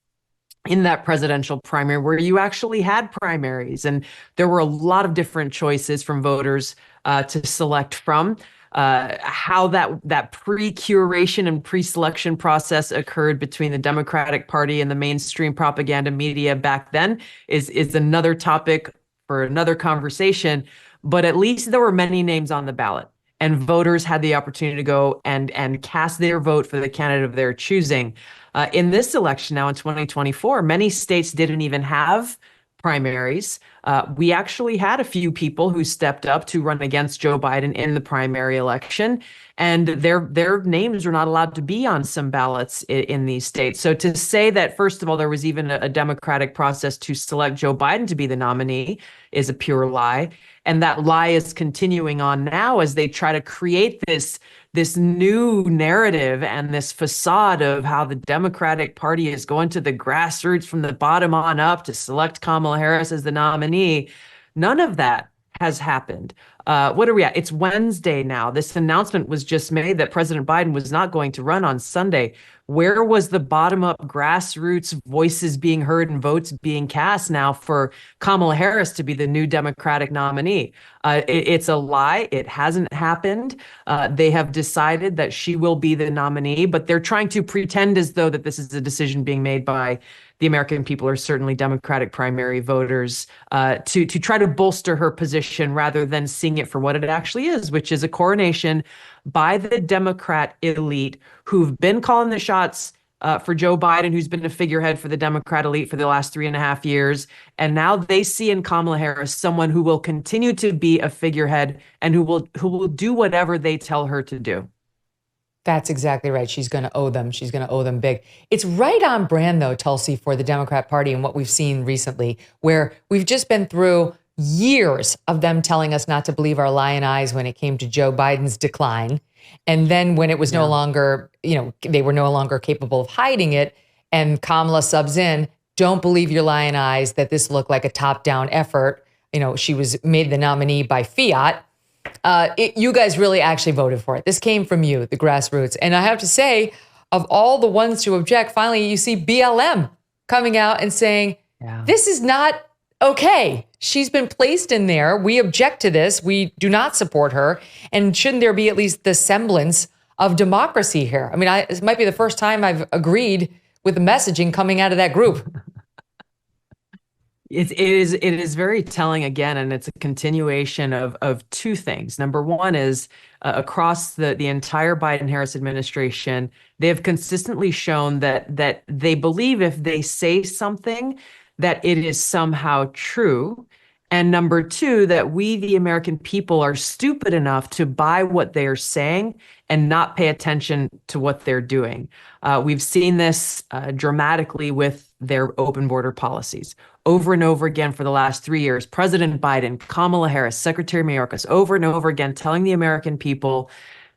In that presidential primary where you actually had primaries, and there were a lot of different choices from voters to select from. How that pre-curation and pre-selection process occurred between the Democratic Party and the mainstream propaganda media back then is another topic for another conversation. But at least there were many names on the ballot, and voters had the opportunity to go and cast their vote for the candidate of their choosing. In this election now in 2024, many states didn't even have primaries. We actually had a few people who stepped up to run against Joe Biden in the primary election, and their names were not allowed to be on some ballots in these states. So to say that, first of all, there was even a democratic process to select Joe Biden to be the nominee is a pure lie. And that lie is continuing on now as they try to create this new narrative and this facade of how the Democratic Party is going to the grassroots from the bottom on up to select Kamala Harris as the nominee. None of that has happened. What are we at? It's Wednesday now. This announcement was just made that President Biden was not going to run on Sunday. Where was the bottom-up grassroots voices being heard and votes being cast now for Kamala Harris to be the new Democratic nominee? It's a lie. It hasn't happened. They have decided that she will be the nominee, but they're trying to pretend as though that this is a decision being made by the American people, or certainly Democratic primary voters, to try to bolster her position rather than seeing it for what it actually is, which is a coronation by the Democrat elite who've been calling the shots for Joe Biden, who's been a figurehead for the Democrat elite for the last 3.5 years. And now they see in Kamala Harris someone who will continue to be a figurehead and who will do whatever they tell her to do. That's exactly right. She's going to owe them. She's going to owe them big. It's right on brand, though, Tulsi, for the Democrat Party and what we've seen recently, where we've just been through years of them telling us not to believe our lying eyes when it came to Joe Biden's decline. And then when it was no longer, they were no longer capable of hiding it, and Kamala subs in, don't believe your lying eyes that this looked like a top-down effort. She was made the nominee by fiat. You guys really actually voted for it. This came from you, the grassroots. And I have to say, of all the ones to object, finally you see BLM coming out and saying, this is not okay. She's been placed in there. We object to this. We do not support her. And shouldn't there be at least the semblance of democracy here? I mean, this might be the first time I've agreed with the messaging coming out of that group. It is very telling again, and it's a continuation of two things. Number one is across the entire Biden-Harris administration, they have consistently shown that they believe if they say something, that it is somehow true. And number two, that we, the American people, are stupid enough to buy what they are saying and not pay attention to what they're doing. We've seen this dramatically with their open border policies. Over and over again for the last 3 years, President Biden, Kamala Harris, Secretary Mayorkas, over and over again telling the American people,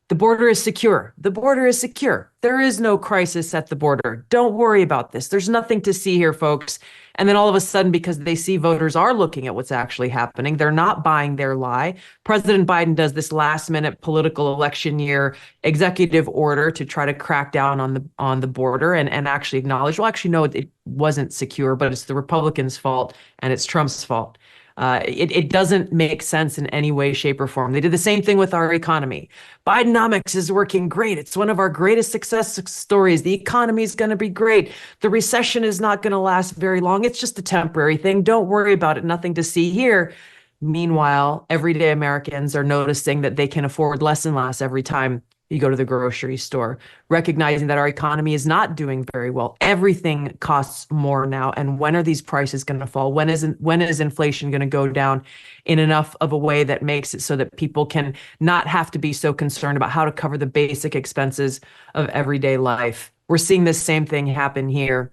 the border is secure. The border is secure. There is no crisis at the border. Don't worry about this. There's nothing to see here, folks. And then all of a sudden, because they see voters are looking at what's actually happening, they're not buying their lie. President Biden does this last-minute political election year executive order to try to crack down on the border and actually acknowledge, well, actually, no, it wasn't secure, but it's the Republicans' fault and it's Trump's fault. It doesn't make sense in any way, shape, or form. They did the same thing with our economy. Bidenomics is working great. It's one of our greatest success stories. The economy is going to be great. The recession is not going to last very long. It's just a temporary thing. Don't worry about it. Nothing to see here. Meanwhile, everyday Americans are noticing that they can afford less and less every time you go to the grocery store, recognizing that our economy is not doing very well. Everything costs more now. And when are these prices going to fall? When is inflation going to go down in enough of a way that makes it so that people can not have to be so concerned about how to cover the basic expenses of everyday life? We're seeing the same thing happen here.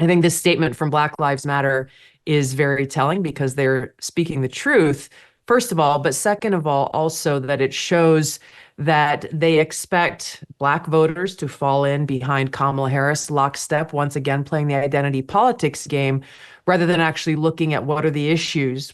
I think this statement from Black Lives Matter is very telling because they're speaking the truth, first of all, but second of all, also that it shows that they expect Black voters to fall in behind Kamala Harris lockstep, once again playing the identity politics game, rather than actually looking at what are the issues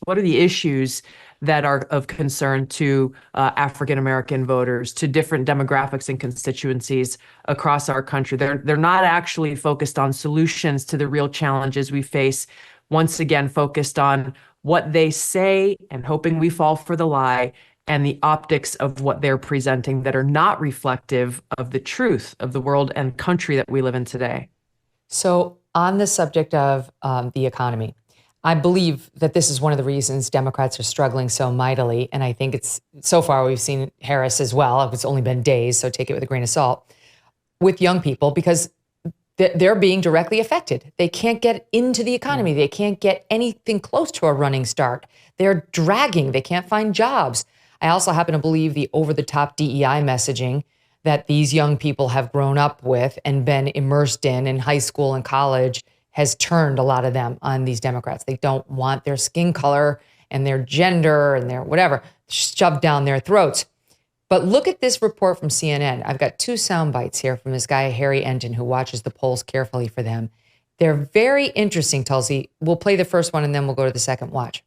that are of concern to African-American voters, to different demographics and constituencies across our country. They're not actually focused on solutions to the real challenges we face, once again focused on what they say and hoping we fall for the lie, and the optics of what they're presenting that are not reflective of the truth of the world and country that we live in today. So on the subject of the economy, I believe that this is one of the reasons Democrats are struggling so mightily. And I think it's, so far we've seen Harris as well. It's only been days, so take it with a grain of salt, with young people, because they're being directly affected. They can't get into the economy. They can't get anything close to a running start. They're dragging. They can't find jobs. I also happen to believe the over-the-top DEI messaging that these young people have grown up with and been immersed in high school and college has turned a lot of them on these Democrats. They don't want their skin color and their gender and their whatever shoved down their throats. But look at this report from CNN. I've got 2 sound bites here from this guy, Harry Enton, who watches the polls carefully for them. They're very interesting, Tulsi. We'll play the first one and then we'll go to the second. Watch.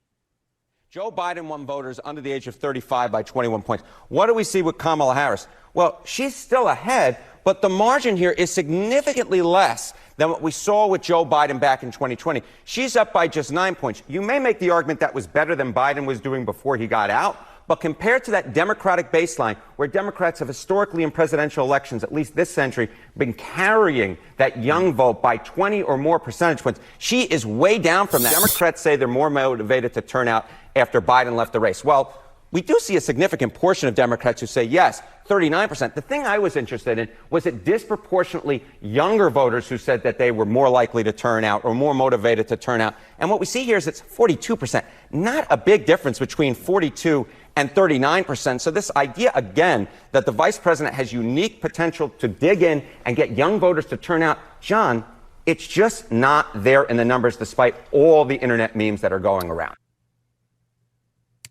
Joe Biden won voters under the age of 35 by 21 points. What do we see with Kamala Harris? Well, she's still ahead, but the margin here is significantly less than what we saw with Joe Biden back in 2020. She's up by just 9 points. You may make the argument that was better than Biden was doing before he got out, but compared to that Democratic baseline, where Democrats have historically in presidential elections, at least this century, been carrying that young vote by 20 or more percentage points, she is way down from that. Democrats say they're more motivated to turn out after Biden left the race. Well, we do see a significant portion of Democrats who say yes, 39%. The thing I was interested in was it disproportionately younger voters who said that they were more likely to turn out or more motivated to turn out. And what we see here is it's 42%. Not a big difference between 42 and 39%. So this idea, again, that the vice president has unique potential to dig in and get young voters to turn out, John, it's just not there in the numbers despite all the internet memes that are going around.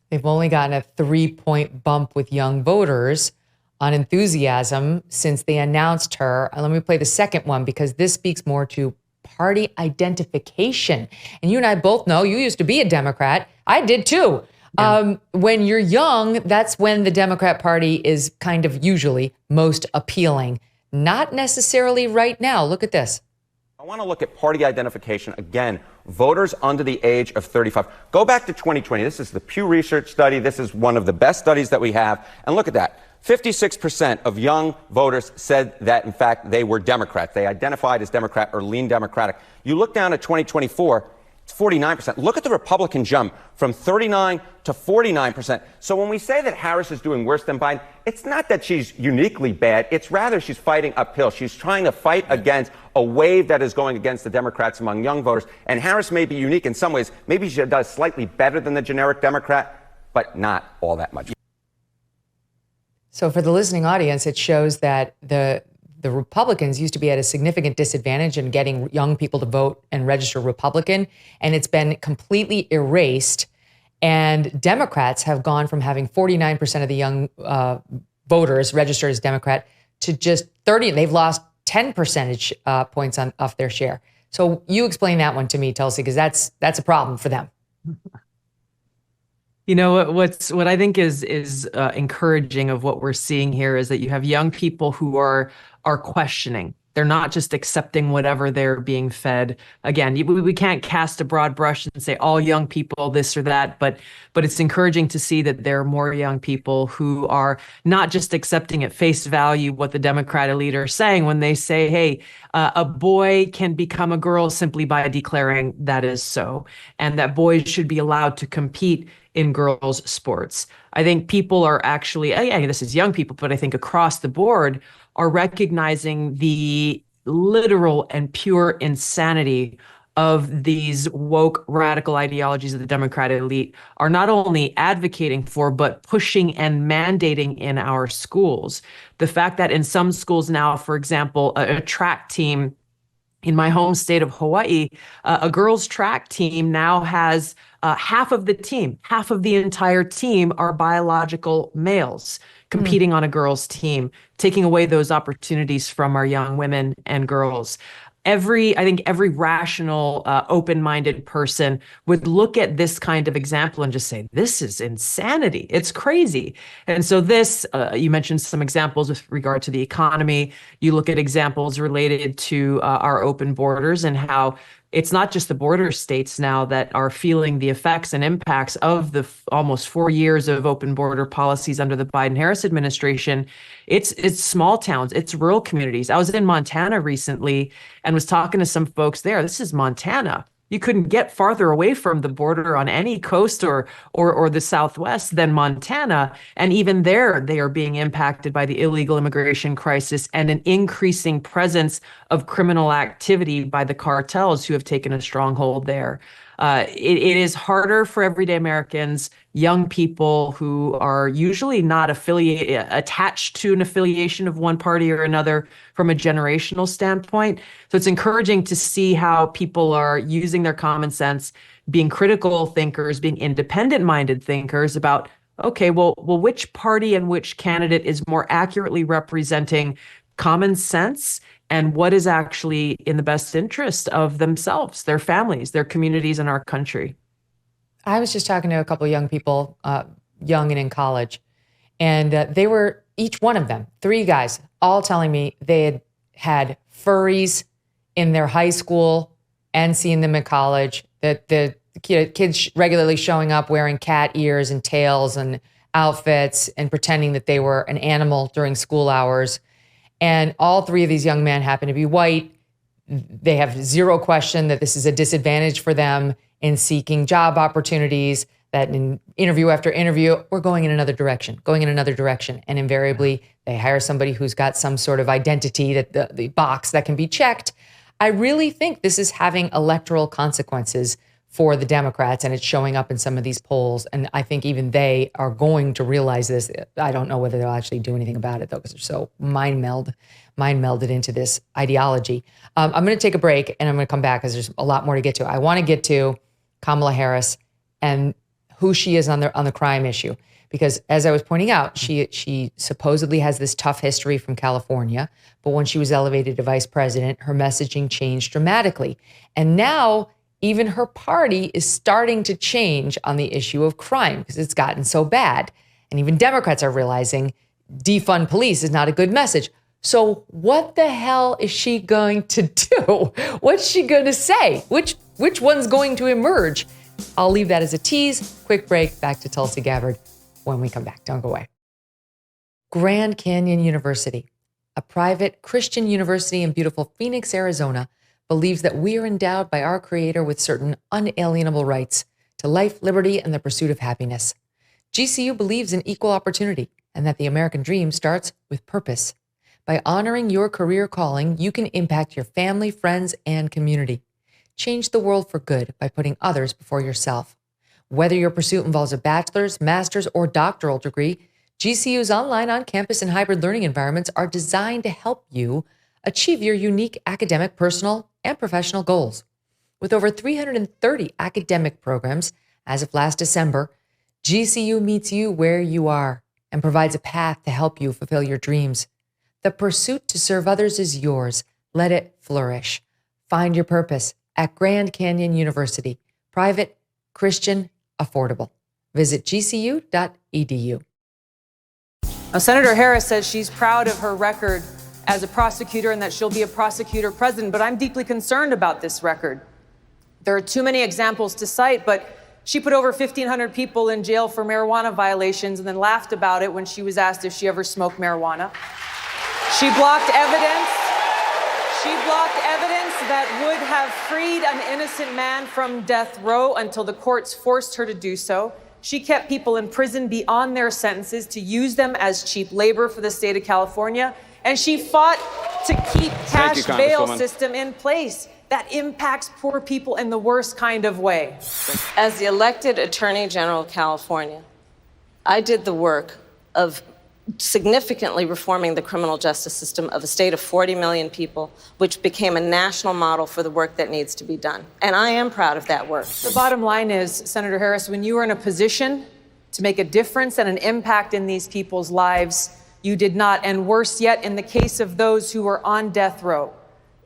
They've only gotten a 3-point bump with young voters on enthusiasm since they announced her. Let me play the second one because this speaks more to party identification. And you and I both know you used to be a Democrat. I did too. Yeah. When you're young, that's when the Democrat Party is kind of usually most appealing. Not necessarily right now. Look at this. I want to look at party identification again. Voters under the age of 35. Go back to 2020. This is the Pew Research study. This is one of the best studies that we have. And look at that. 56% of young voters said that, in fact, they were Democrats. They identified as Democrat or lean Democratic. You look down at 2024, it's 49%. Look at the Republican jump from 39 to 49%. So when we say that Harris is doing worse than Biden, it's not that she's uniquely bad. It's rather she's fighting uphill. She's trying to fight against a wave that is going against the Democrats among young voters. And Harris may be unique in some ways. Maybe she does slightly better than the generic Democrat, but not all that much. So for the listening audience, it shows that the Republicans used to be at a significant disadvantage in getting young people to vote and register Republican, and it's been completely erased. And Democrats have gone from having 49% of the young voters registered as Democrat to just 30. They've lost 10 percentage points off their share. So you explain that one to me, Tulsi, because that's a problem for them. You know, what I think is encouraging of what we're seeing here is that you have young people who are questioning. They're not just accepting whatever they're being fed. Again, we can't cast a broad brush and say all young people this or that, but it's encouraging to see that there are more young people who are not just accepting at face value what the Democratic leader is saying when they say, hey, a boy can become a girl simply by declaring that is so, and that boys should be allowed to compete in girls' sports. I think people are actually, this is young people, but I think across the board are recognizing the literal and pure insanity of these woke radical ideologies that the Democratic elite are not only advocating for, but pushing and mandating in our schools. The fact that in some schools now, for example, a track team in my home state of Hawaii, a girls' track team now has half of the entire team are biological males competing on a girls' team, taking away those opportunities from our young women and girls. I think every rational, open-minded person would look at this kind of example and just say, this is insanity. It's crazy. And so this, you mentioned some examples with regard to the economy. You look at examples related to our open borders and how it's not just the border states now that are feeling the effects and impacts of the almost 4 years of open border policies under the Biden-Harris administration. It's small towns, it's rural communities. I was in Montana recently and was talking to some folks there. This is Montana. You couldn't get farther away from the border on any coast or the Southwest than Montana. And even there, they are being impacted by the illegal immigration crisis and an increasing presence of criminal activity by the cartels who have taken a stronghold there. It is harder for everyday Americans, young people who are usually not attached to an affiliation of one party or another from a generational standpoint. So it's encouraging to see how people are using their common sense, being critical thinkers, being independent-minded thinkers about, okay, well, which party and which candidate is more accurately representing common sense and what is actually in the best interest of themselves, their families, their communities, and our country. I was just talking to a couple of young people, young and in college, and they were, each one of them, 3 guys, all telling me they had furries in their high school and seen them in college, that the kids regularly showing up wearing cat ears and tails and outfits and pretending that they were an animal during school hours. And all 3 of these young men happen to be white. They have zero question that this is a disadvantage for them in seeking job opportunities, that in interview after interview, we're going in another direction. And invariably, they hire somebody who's got some sort of identity, that the box that can be checked. I really think this is having electoral consequences for the Democrats, and it's showing up in some of these polls. And I think even they are going to realize this. I don't know whether they'll actually do anything about it, though, because they're so mind melded into this ideology. I'm going to take a break, and I'm going to come back because there's a lot more to get to. I want to get to Kamala Harris and who she is on the crime issue, because as I was pointing out, she supposedly has this tough history from California, but when she was elevated to vice president, her messaging changed dramatically, and now even her party is starting to change on the issue of crime because it's gotten so bad. And even Democrats are realizing defund police is not a good message. So what the hell is she going to do? What's she going to say? Which one's going to emerge? I'll leave that as a tease. Quick break. Back to Tulsi Gabbard when we come back. Don't go away. Grand Canyon University, a private Christian university in beautiful Phoenix, Arizona, believes that we are endowed by our Creator with certain unalienable rights to life, liberty, and the pursuit of happiness. GCU believes in equal opportunity and that the American dream starts with purpose. By honoring your career calling, you can impact your family, friends, and community. Change the world for good by putting others before yourself. Whether your pursuit involves a bachelor's, master's, or doctoral degree, GCU's online, on-campus, and hybrid learning environments are designed to help you achieve your unique academic, personal, and professional goals. With over 330 academic programs, as of last December, GCU meets you where you are and provides a path to help you fulfill your dreams. The pursuit to serve others is yours. Let it flourish. Find your purpose at Grand Canyon University. Private, Christian, affordable. Visit gcu.edu. Now, Senator Harris says she's proud of her record as a prosecutor and that she'll be a prosecutor president, but I'm deeply concerned about this record. There are too many examples to cite, but she put over 1,500 people in jail for marijuana violations and then laughed about it when she was asked if she ever smoked marijuana. She blocked evidence. She blocked evidence that would have freed an innocent man from death row until the courts forced her to do so. She kept people in prison beyond their sentences to use them as cheap labor for the state of California. And she fought to keep cash bail system in place that impacts poor people in the worst kind of way. As the elected Attorney General of California, I did the work of significantly reforming the criminal justice system of a state of 40 million people, which became a national model for the work that needs to be done. And I am proud of that work. The bottom line is, Senator Harris, when you were in a position to make a difference and an impact in these people's lives, you did not. And worse yet, in the case of those who were on death row,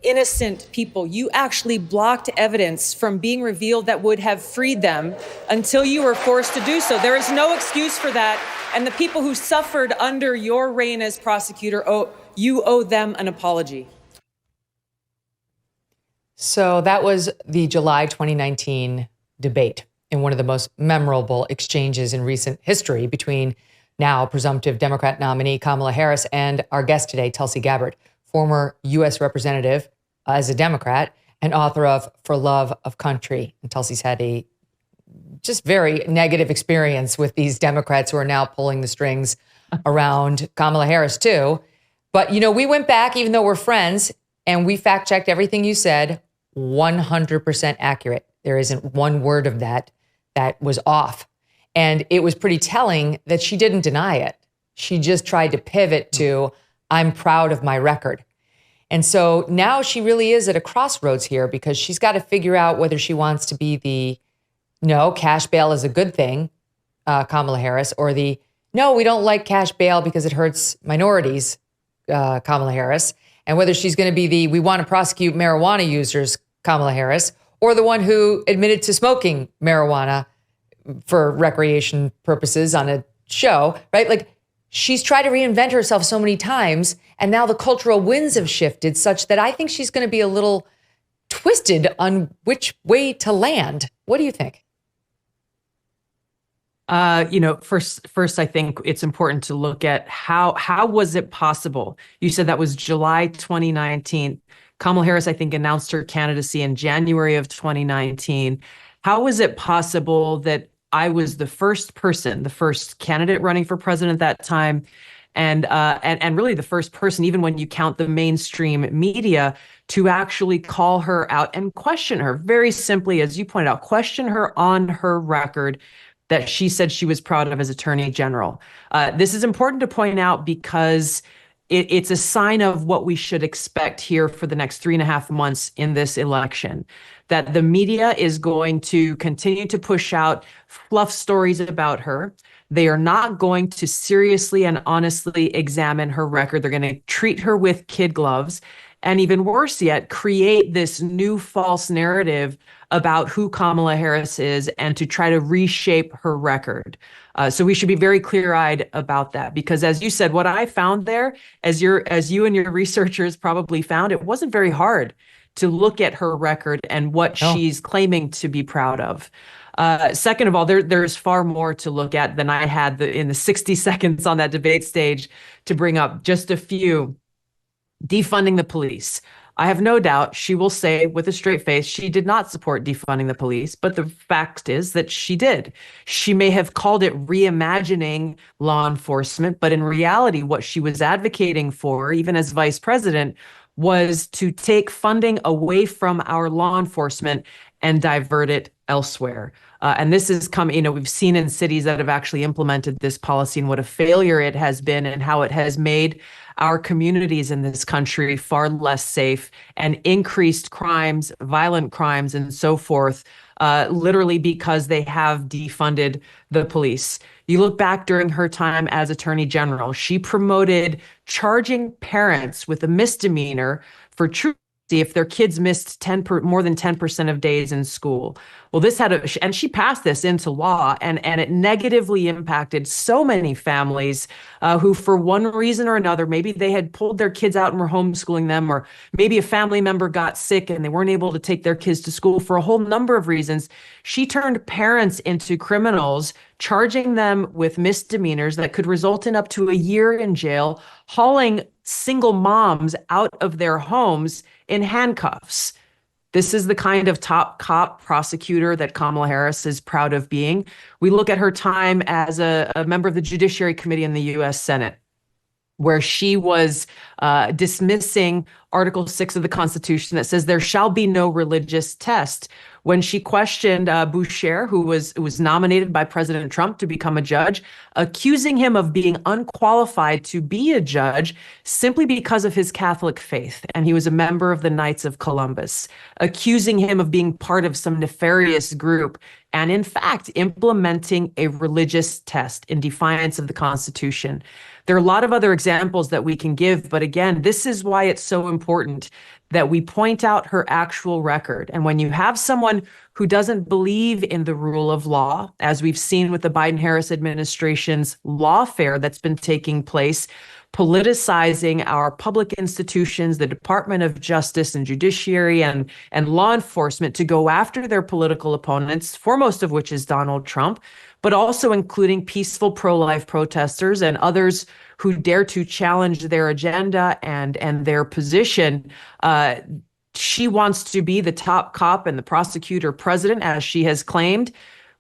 innocent people, you actually blocked evidence from being revealed that would have freed them until you were forced to do so. There is no excuse for that. And the people who suffered under your reign as prosecutor, you owe them an apology. So that was the July 2019 debate in one of the most memorable exchanges in recent history between now presumptive Democrat nominee Kamala Harris and our guest today, Tulsi Gabbard, former U.S. representative as a Democrat and author of For Love of Country. And Tulsi's had a just very negative experience with these Democrats who are now pulling the strings around Kamala Harris too. But, you know, we went back, even though we're friends, and we fact checked everything you said, 100% accurate. There isn't one word of that was off. And it was pretty telling that she didn't deny it. She just tried to pivot to, I'm proud of my record. And so now she really is at a crossroads here because she's got to figure out whether she wants to be no, cash bail is a good thing, Kamala Harris, or no, we don't like cash bail because it hurts minorities, Kamala Harris, and whether she's going to be we want to prosecute marijuana users, Kamala Harris, or the one who admitted to smoking marijuana for recreation purposes on a show, right? Like, she's tried to reinvent herself so many times, and now the cultural winds have shifted such that I think she's going to be a little twisted on which way to land. What do you think? First, I think it's important to look at how was it possible? You said that was July 2019. Kamala Harris, I think, announced her candidacy in January of 2019. How was it possible that I was the first candidate running for president at that time, and really the first person, even when you count the mainstream media, to actually call her out and question her very simply, as you pointed out, question her on her record that she said she was proud of as Attorney General. This is important to point out because it's a sign of what we should expect here for the next 3.5 months in this election, that the media is going to continue to push out fluff stories about her. They are not going to seriously and honestly examine her record. They're going to treat her with kid gloves, and even worse yet, create this new false narrative about who Kamala Harris is and to try to reshape her record. So we should be very clear-eyed about that, because as you said, what I found there, as you and your researchers probably found, it wasn't very hard to look at her record and what she's claiming to be proud of. Second of all, there's far more to look at than I had in the 60 seconds on that debate stage to bring up. Just a few. Defunding the police. I have no doubt she will say with a straight face she did not support defunding the police, but the fact is that she did. She may have called it reimagining law enforcement, but in reality, what she was advocating for, even as vice president, was to take funding away from our law enforcement and divert it elsewhere. And this has come, we've seen in cities that have actually implemented this policy and what a failure it has been and how it has made our communities in this country far less safe and increased crimes, violent crimes, and so forth, literally because they have defunded the police. You look back during her time as Attorney General, she promoted charging parents with a misdemeanor for truancy if their kids missed more than 10% of days in school. Well, this and she passed this into law, and it negatively impacted so many families who, for one reason or another, maybe they had pulled their kids out and were homeschooling them, or maybe a family member got sick and they weren't able to take their kids to school for a whole number of reasons. She turned parents into criminals, charging them with misdemeanors that could result in up to a year in jail, hauling single moms out of their homes in handcuffs. This is the kind of top cop prosecutor that Kamala Harris is proud of being. We look at her time as a member of the Judiciary Committee in the U.S. Senate, where she was dismissing Article 6 of the Constitution that says there shall be no religious test. When she questioned Boucher, who was nominated by President Trump to become a judge, accusing him of being unqualified to be a judge simply because of his Catholic faith, and he was a member of the Knights of Columbus, accusing him of being part of some nefarious group, and in fact, implementing a religious test in defiance of the Constitution. There are a lot of other examples that we can give, but again, this is why it's so important that we point out her actual record. And when you have someone who doesn't believe in the rule of law, as we've seen with the Biden-Harris administration's lawfare that's been taking place, politicizing our public institutions, the Department of Justice and Judiciary and law enforcement to go after their political opponents, foremost of which is Donald Trump, but also including peaceful pro-life protesters and others who dare to challenge their agenda and their position. She wants to be the top cop and the prosecutor president, as she has claimed.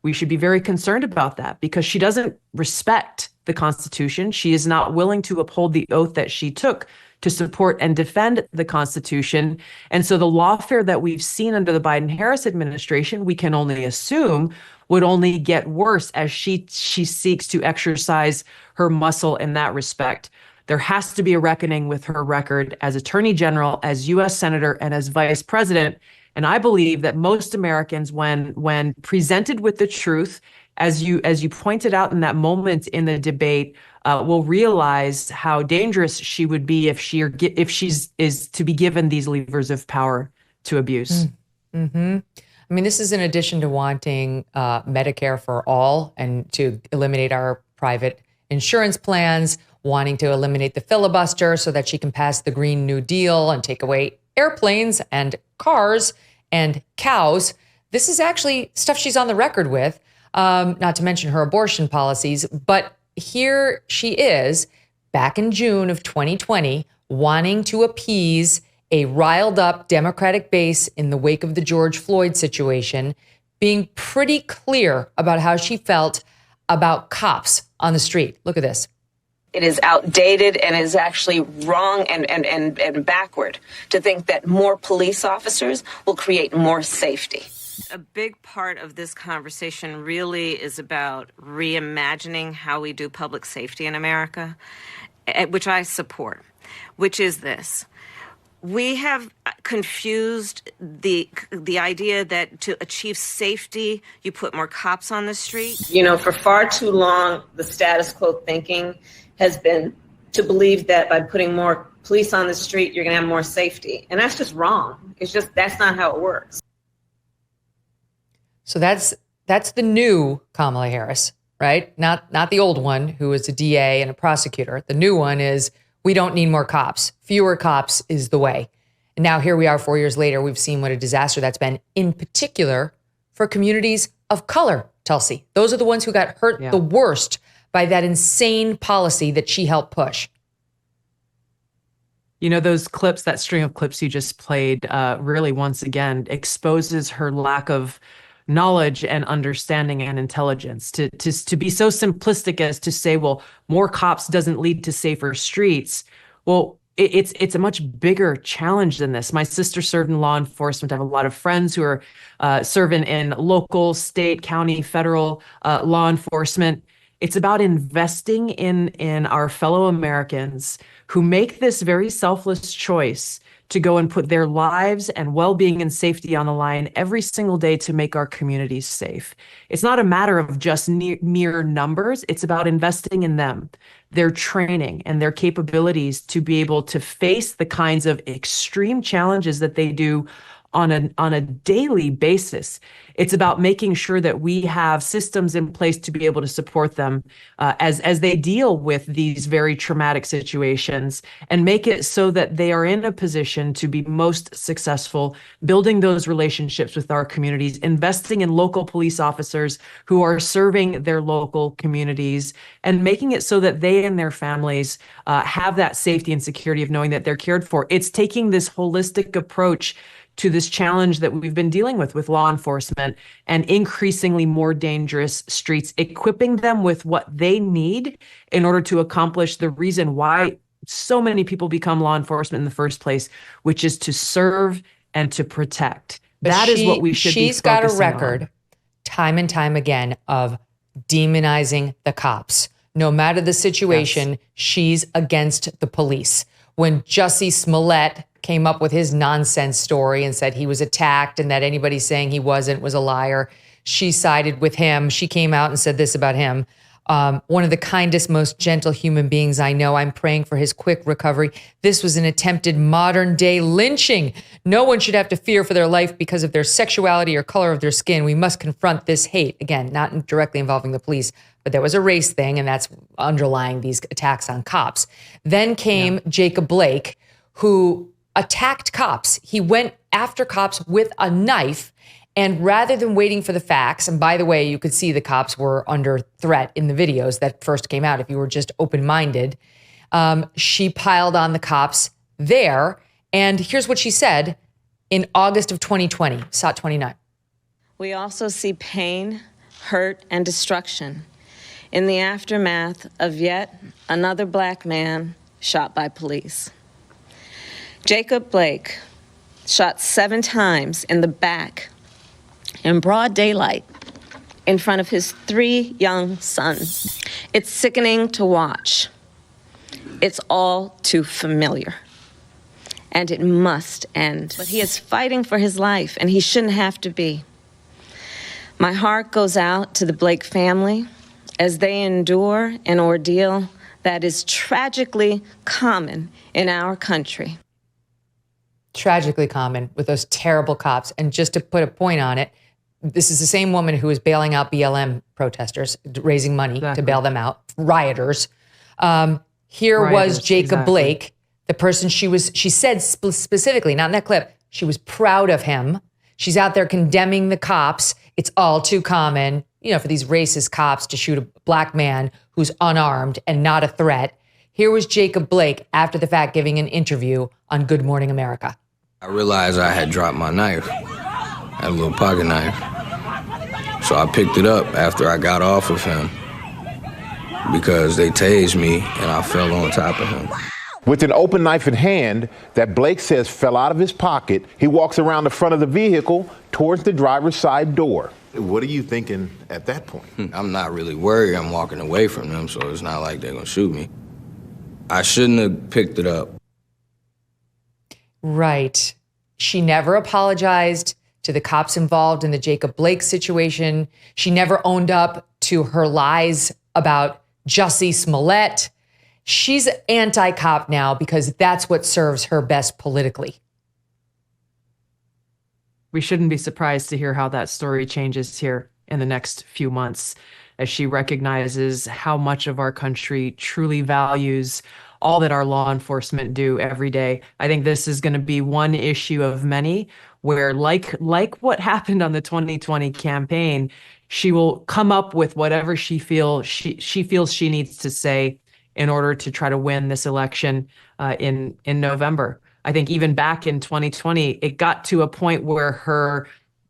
We should be very concerned about that because she doesn't respect the Constitution. She is not willing to uphold the oath that she took to support and defend the Constitution. And so the lawfare that we've seen under the Biden-Harris administration, we can only assume would only get worse as she seeks to exercise her muscle in that respect. There has to be a reckoning with her record as Attorney General, as U.S. Senator, and as Vice President. And I believe that most Americans, when presented with the truth, as you pointed out in that moment in the debate, will realize how dangerous she would be if she's to be given these levers of power to abuse. Mm-hmm. I mean, this is in addition to wanting Medicare for all and to eliminate our private insurance plans, wanting to eliminate the filibuster so that she can pass the Green New Deal and take away airplanes and cars and cows. This is actually stuff she's on the record with, not to mention her abortion policies. But here she is back in June of 2020, wanting to appease a riled up Democratic base in the wake of the George Floyd situation, being pretty clear about how she felt about cops on the street. Look at this. It is outdated and is actually wrong and backward to think that more police officers will create more safety. A big part of this conversation really is about reimagining how we do public safety in America, which I support, which is this. We have confused the idea that to achieve safety, you put more cops on the street. You know, for far too long, the status quo thinking has been to believe that by putting more police on the street, you're going to have more safety. And that's just wrong. That's not how it works. So that's the new Kamala Harris, right? Not the old one who was a DA and a prosecutor. The new one is, we don't need more cops. Fewer cops is the way. And now here we are 4 years later. We've seen what a disaster that's been, in particular for communities of color, Tulsi. Those are the ones who got hurt the worst by that insane policy that she helped push. You know, those clips, that string of clips you just played, really once again exposes her lack of knowledge and understanding and intelligence to be so simplistic as to say, well, more cops doesn't lead to safer streets. Well, it's a much bigger challenge than this. My sister served in law enforcement. I have a lot of friends who are serving in local, state, county, federal law enforcement. It's about investing in our fellow Americans who make this very selfless choice to go and put their lives and well-being and safety on the line every single day to make our communities safe. It's not a matter of just mere numbers. It's about investing in them, their training and their capabilities to be able to face the kinds of extreme challenges that they do on a daily basis. It's about making sure that we have systems in place to be able to support them as they deal with these very traumatic situations, and make it so that they are in a position to be most successful, building those relationships with our communities, investing in local police officers who are serving their local communities, and making it so that they and their families have that safety and security of knowing that they're cared for. It's taking this holistic approach to this challenge that we've been dealing with law enforcement and increasingly more dangerous streets, equipping them with what they need in order to accomplish the reason why so many people become law enforcement in the first place, which is to serve and to protect. That is what we should be focusing on. She's got a record time and time again of demonizing the cops. No matter the situation, she's against the police. When Jussie Smollett came up with his nonsense story and said he was attacked and that anybody saying he wasn't was a liar, she sided with him. She came out and said this about him. One of the kindest, most gentle human beings I know. I'm praying for his quick recovery. This was an attempted modern day lynching. No one should have to fear for their life because of their sexuality or color of their skin. We must confront this hate. Again, not directly involving the police, but there was a race thing, and that's underlying these attacks on cops. Then came Jacob Blake, who attacked cops. He went after cops with a knife, and rather than waiting for the facts, and by the way, you could see the cops were under threat in the videos that first came out if you were just open-minded, she piled on the cops there. And here's what she said in August of 2020, SOT 29. We also see pain, hurt, and destruction in the aftermath of yet another black man shot by police. Jacob Blake shot 7 times in the back in broad daylight in front of his 3 young sons. It's sickening to watch. It's all too familiar. And it must end. But he is fighting for his life, and he shouldn't have to be. My heart goes out to the Blake family as they endure an ordeal that is tragically common in our country. Tragically common with those terrible cops. And just to put a point on it, this is the same woman who was bailing out BLM protesters, raising money to bail them out, rioters. Here was Jacob Blake, the person she said specifically, not in that clip, she was proud of him. She's out there condemning the cops. It's all too common, for these racist cops to shoot a black man who's unarmed and not a threat. Here was Jacob Blake after the fact giving an interview on Good Morning America. I realized I had dropped my knife. I had a little pocket knife. So I picked it up after I got off of him because they tased me and I fell on top of him. With an open knife in hand that Blake says fell out of his pocket, he walks around the front of the vehicle towards the driver's side door. What are you thinking at that point? I'm not really worried. I'm walking away from them, so it's not like they're gonna shoot me. I shouldn't have picked it up. Right. She never apologized to the cops involved in the Jacob Blake situation. She never owned up to her lies about Jussie Smollett. She's anti-cop now because that's what serves her best politically. We shouldn't be surprised to hear how that story changes here in the next few months as she recognizes how much of our country truly values all that our law enforcement do every day. I think this is going to be one issue of many where, like what happened on the 2020 campaign, she will come up with whatever she feels she needs to say in order to try to win this election in November. I think even back in 2020, it got to a point where her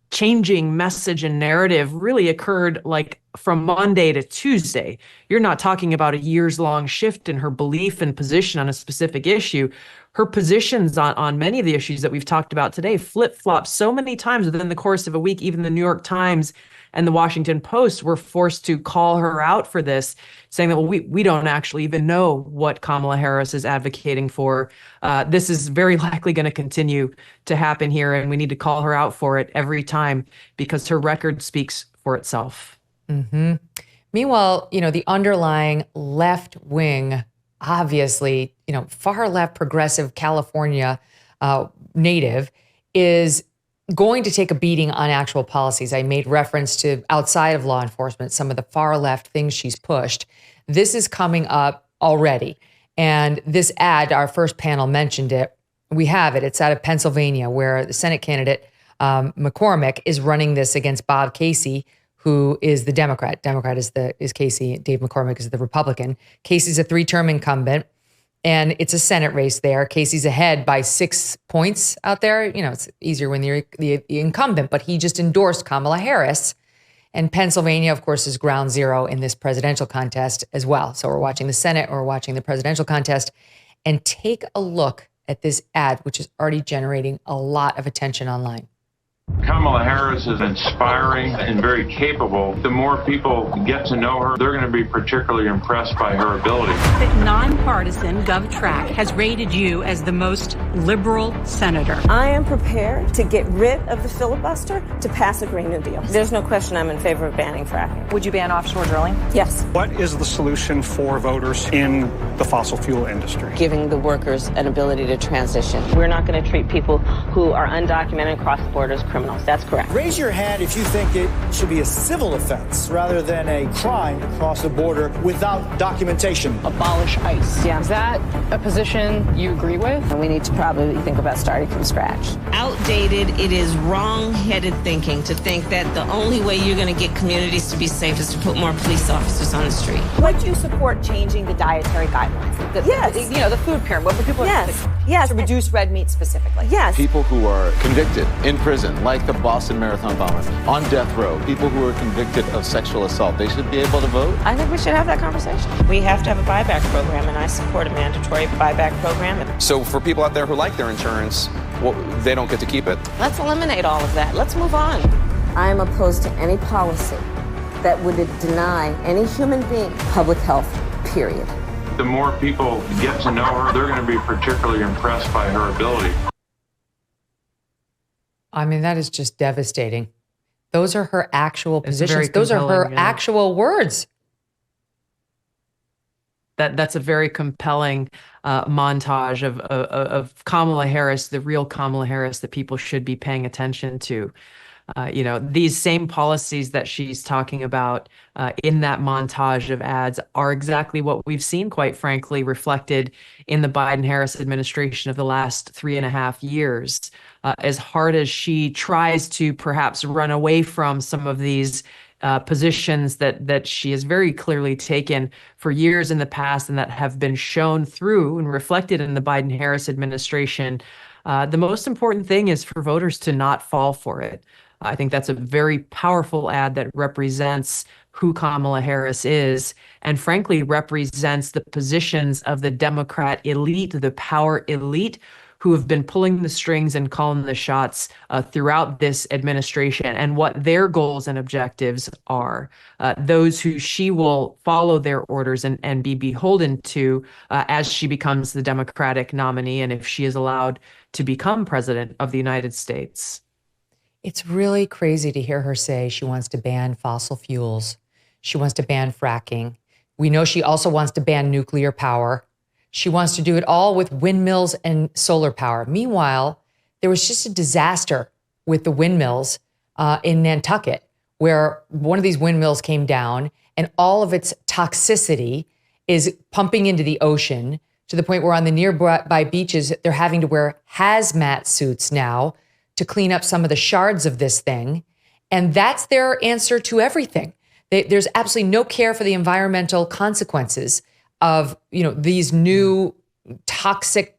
changing message and narrative really occurred like from Monday to Tuesday. You're not talking about a years-long shift in her belief and position on a specific issue. Her positions on many of the issues that we've talked about today flip-flop so many times within the course of a week. Even the New York Times and the Washington Post were forced to call her out for this, saying that, well, we don't actually even know what Kamala Harris is advocating for. This is very likely going to continue to happen here, and we need to call her out for it every time because her record speaks for itself. Mm-hmm. Meanwhile, the underlying left wing, obviously, far left progressive California native is going to take a beating on actual policies. I made reference to outside of law enforcement, some of the far left things she's pushed. This is coming up already. And this ad, our first panel mentioned it. We have it. It's out of Pennsylvania, where the Senate candidate McCormick is running this against Bob Casey, who is the Democrat. Democrat is Casey. Dave McCormick is the Republican. Casey's a 3-term incumbent. And it's a Senate race there. Casey's ahead by 6 points out there. It's easier when you're the incumbent, but he just endorsed Kamala Harris. And Pennsylvania, of course, is ground zero in this presidential contest as well. So we're watching the Senate, or we're watching the presidential contest. And take a look at this ad, which is already generating a lot of attention online. Kamala Harris is inspiring and very capable. The more people get to know her, they're going to be particularly impressed by her ability. The nonpartisan GovTrack has rated you as the most liberal senator. I am prepared to get rid of the filibuster to pass a Green New Deal. There's no question I'm in favor of banning fracking. Would you ban offshore drilling? Yes. What is the solution for voters in the fossil fuel industry? Giving the workers an ability to transition. We're not going to treat people who are undocumented across the borders criminals. That's correct. Raise your hand if you think it should be a civil offense rather than a crime to cross the border without documentation. Abolish ICE. Yeah. Is that a position you agree with? And we need to probably think about starting from scratch. Outdated, it is wrong-headed thinking to think that the only way you're going to get communities to be safe is to put more police officers on the street. Would you support changing the dietary guidelines? Yes. The food pyramid. What people yes. To reduce red meat specifically. Yes. People who are convicted in prison, like the Boston Marathon bomber, on death row, people who are convicted of sexual assault, they should be able to vote? I think we should have that conversation. We have to have a buyback program, and I support a mandatory buyback program. So for people out there who like their insurance, they don't get to keep it? Let's eliminate all of that. Let's move on. I'm opposed to any policy that would deny any human being public health, period. The more people get to know her, they're going to be particularly impressed by her ability. I mean, that is just devastating. Those are her actual positions. Those are her actual words. That's a very compelling montage of Kamala Harris, the real Kamala Harris that people should be paying attention to. These same policies that she's talking about in that montage of ads are exactly what we've seen, quite frankly, reflected in the Biden-Harris administration of the last 3.5 years. As hard as she tries to perhaps run away from some of these positions that she has very clearly taken for years in the past and that have been shown through and reflected in the Biden-Harris administration, the most important thing is for voters to not fall for it. I think that's a very powerful ad that represents who Kamala Harris is, and frankly represents the positions of the Democrat elite, the power elite, who have been pulling the strings and calling the shots throughout this administration, and what their goals and objectives are. Those who she will follow their orders and be beholden to as she becomes the Democratic nominee, and if she is allowed to become president of the United States. It's really crazy to hear her say she wants to ban fossil fuels. She wants to ban fracking. We know she also wants to ban nuclear power. She wants to do it all with windmills and solar power. Meanwhile, there was just a disaster with the windmills in Nantucket, where one of these windmills came down and all of its toxicity is pumping into the ocean to the point where on the nearby beaches, they're having to wear hazmat suits now to clean up some of the shards of this thing. And that's their answer to everything. There's absolutely no care for the environmental consequences of, these new toxic